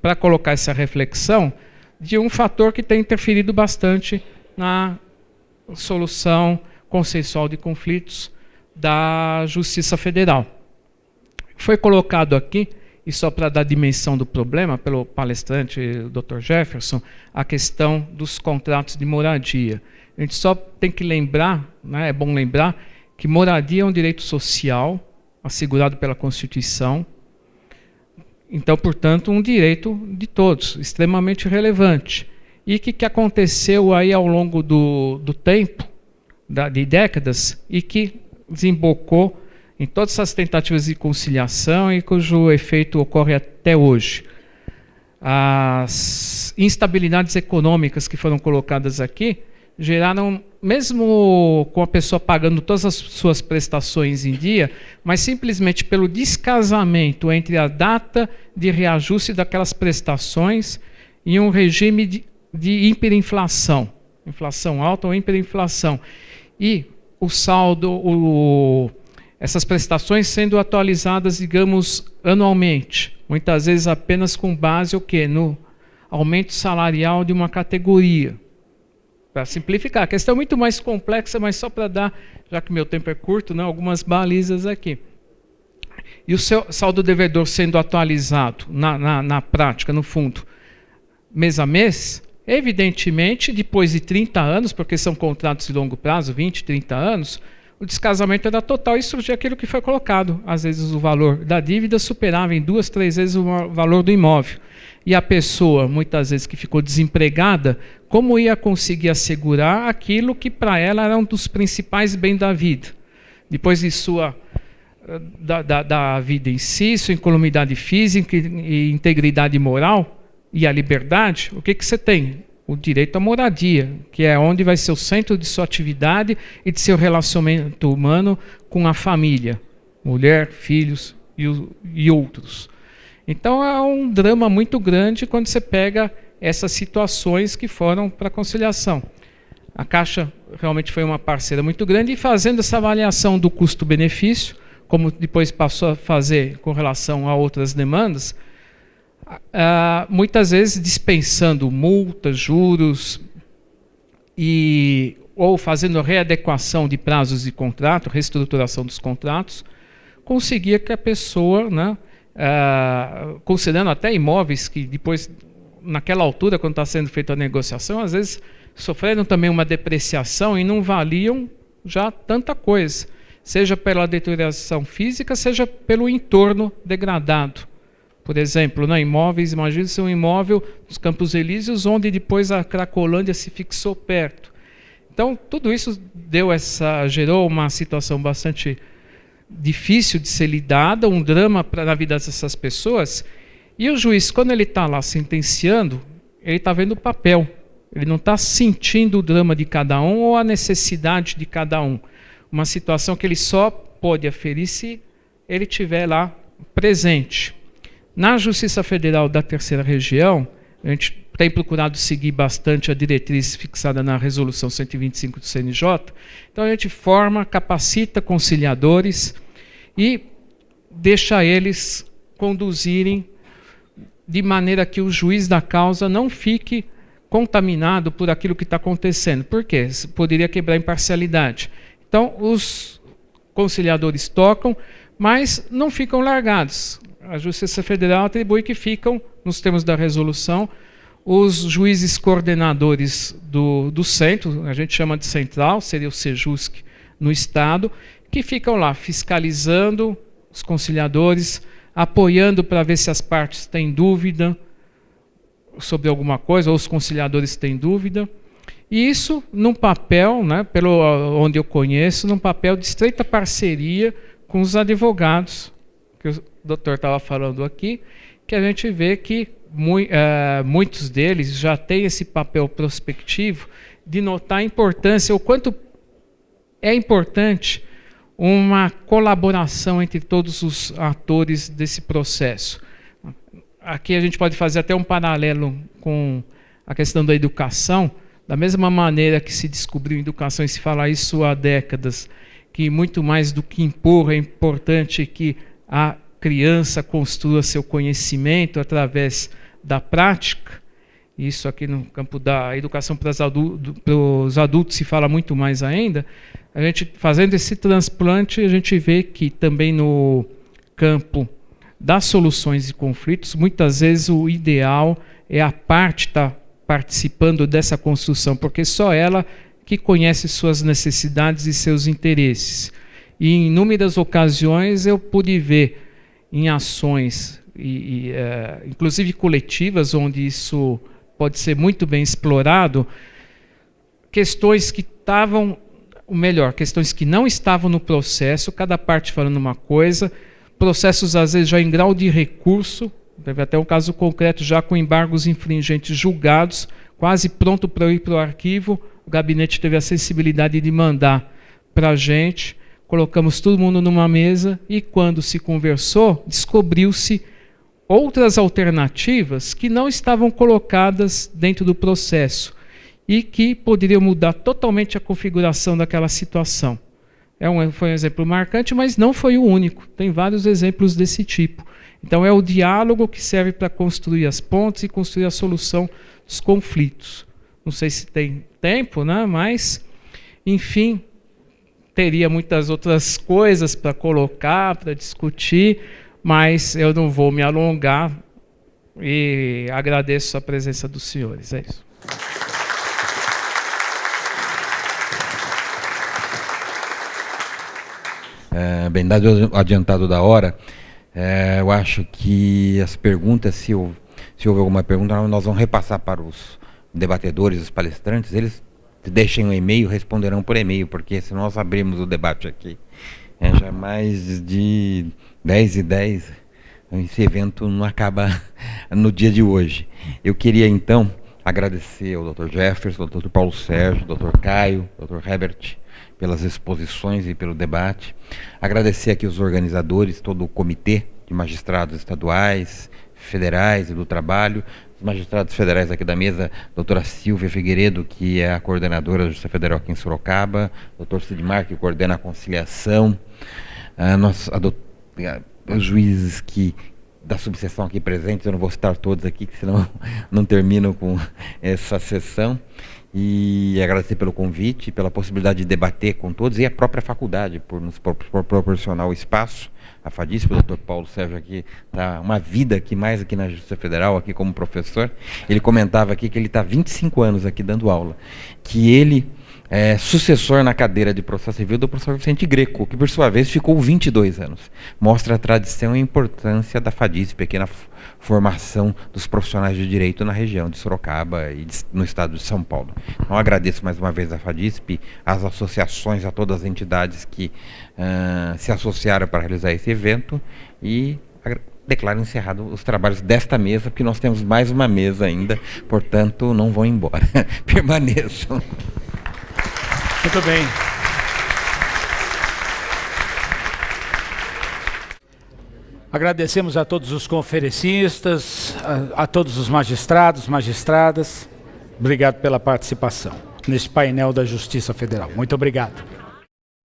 para colocar essa reflexão de um fator que tem interferido bastante na solução consensual de conflitos da Justiça Federal. Foi colocado aqui, e só para dar dimensão do problema, pelo palestrante Dr. Jefferson, a questão dos contratos de moradia. A gente só tem que lembrar, né, é bom lembrar, que moradia é um direito social assegurado pela Constituição. Então, portanto, um direito de todos, extremamente relevante. E que aconteceu aí ao longo do tempo, de décadas, e que desembocou em todas essas tentativas de conciliação e cujo efeito ocorre até hoje. As instabilidades econômicas que foram colocadas aqui geraram, mesmo com a pessoa pagando todas as suas prestações em dia, mas simplesmente pelo descasamento entre a data de reajuste daquelas prestações e um regime de hiperinflação, inflação alta ou hiperinflação, e o saldo, essas prestações sendo atualizadas, digamos, anualmente, muitas vezes apenas com base no aumento salarial de uma categoria. Para simplificar, a questão é muito mais complexa, mas só para dar, já que meu tempo é curto, né, algumas balizas aqui. E o seu saldo devedor sendo atualizado na prática, no fundo, mês a mês, evidentemente, depois de 30 anos, porque são contratos de longo prazo, 20, 30 anos, o descasamento era total e surgia aquilo que foi colocado. Às vezes o valor da dívida superava em 2, 3 vezes o valor do imóvel. E a pessoa, muitas vezes, que ficou desempregada, como ia conseguir assegurar aquilo que para ela era um dos principais bens da vida? Depois de da vida em si, sua incolumidade física e integridade moral e a liberdade, o que você tem? O direito à moradia, que é onde vai ser o centro de sua atividade e de seu relacionamento humano com a família, mulher, filhos e outros. Então é um drama muito grande quando você pega essas situações que foram para a conciliação. A Caixa realmente foi uma parceira muito grande e fazendo essa avaliação do custo-benefício, como depois passou a fazer com relação a outras demandas, muitas vezes dispensando multas, juros, ou fazendo readequação de prazos de contrato, reestruturação dos contratos, conseguia que a pessoa, né, considerando até imóveis que depois, naquela altura, quando está sendo feita a negociação, às vezes sofreram também uma depreciação e não valiam já tanta coisa, seja pela deterioração física, seja pelo entorno degradado. Por exemplo, imóveis, imagine-se um imóvel nos Campos Elíseos, onde depois a Cracolândia se fixou perto. Então, tudo isso gerou uma situação bastante difícil de ser lidada, um drama na vida dessas pessoas. E o juiz, quando ele está lá sentenciando, ele está vendo o papel. Ele não está sentindo o drama de cada um ou a necessidade de cada um. Uma situação que ele só pode aferir se ele estiver lá presente. Na Justiça Federal da Terceira Região, a gente tem procurado seguir bastante a diretriz fixada na Resolução 125 do CNJ. Então a gente forma, capacita conciliadores e deixa eles conduzirem de maneira que o juiz da causa não fique contaminado por aquilo que está acontecendo. Por quê? Poderia quebrar a imparcialidade. Então os conciliadores tocam, mas não ficam largados. A Justiça Federal atribui que ficam, nos termos da resolução, os juízes coordenadores do centro, a gente chama de central, seria o Sejusc no Estado, que ficam lá fiscalizando os conciliadores, apoiando para ver se as partes têm dúvida sobre alguma coisa, ou os conciliadores têm dúvida. E isso num papel, pelo onde eu conheço, num papel de estreita parceria com os advogados, que o doutor estava falando aqui, que a gente vê que muitos deles já têm esse papel prospectivo de notar a importância, o quanto é importante uma colaboração entre todos os atores desse processo. Aqui a gente pode fazer até um paralelo com a questão da educação, da mesma maneira que se descobriu em educação, e se fala isso há décadas, que muito mais do que impor, é importante que a criança construa seu conhecimento através da prática. Isso aqui no campo da educação para os adultos se fala muito mais ainda. A gente fazendo esse transplante, a gente vê que também no campo das soluções de conflitos, muitas vezes o ideal é a parte estar participando dessa construção, porque só ela que conhece suas necessidades e seus interesses. E em inúmeras ocasiões eu pude ver em ações, inclusive coletivas, onde isso pode ser muito bem explorado, questões que questões que não estavam no processo, cada parte falando uma coisa, processos às vezes já em grau de recurso, teve até um caso concreto já com embargos infringentes julgados, quase pronto para ir para o arquivo, o gabinete teve a sensibilidade de mandar para a gente, colocamos todo mundo numa mesa e quando se conversou, descobriu-se outras alternativas que não estavam colocadas dentro do processo e que poderiam mudar totalmente a configuração daquela situação. Foi um exemplo marcante, mas não foi o único. Tem vários exemplos desse tipo. Então é o diálogo que serve para construir as pontes e construir a solução dos conflitos. Não sei se tem tempo, mas, enfim, teria muitas outras coisas para colocar, para discutir, mas eu não vou me alongar e agradeço a presença dos senhores. É isso. Bem, dado o adiantado da hora, eu acho que as perguntas, se houver alguma pergunta, nós vamos repassar para os debatedores, os palestrantes, eles deixem um e-mail, responderão por e-mail, porque se nós abrirmos o debate aqui, já mais de 10h10, esse evento não acaba no dia de hoje. Eu queria, então, agradecer ao Dr. Jefferson, ao Dr. Paulo Sérgio, ao Dr. Caio, ao Dr. Herbert, pelas exposições e pelo debate. Agradecer aqui os organizadores, todo o comitê de magistrados estaduais, federais e do trabalho, os magistrados federais aqui da mesa, doutora Silvia Figueiredo, que é a coordenadora da Justiça Federal aqui em Sorocaba, doutor Sidmar, que coordena a conciliação, os juízes da subseção aqui presentes, eu não vou citar todos aqui, que senão não termino com essa sessão, e agradecer pelo convite, pela possibilidade de debater com todos, e a própria faculdade, por nos proporcionar o espaço. A FADISP, o Dr. Paulo Sérgio aqui está uma vida aqui mais aqui na Justiça Federal, aqui como professor. Ele comentava aqui que ele está 25 anos aqui dando aula, que ele sucessor na cadeira de processo civil do professor Vicente Greco, que por sua vez ficou 22 anos. Mostra a tradição e a importância da FADISP aqui na formação dos profissionais de direito na região de Sorocaba e no estado de São Paulo. Então agradeço mais uma vez a FADISP, às associações, a todas as entidades que se associaram para realizar esse evento e declaro encerrado os trabalhos desta mesa, porque nós temos mais uma mesa ainda, portanto não vão embora, permaneçam. Muito bem. Agradecemos a todos os conferencistas, a todos os magistrados, magistradas. Obrigado pela participação neste painel da Justiça Federal. Muito obrigado.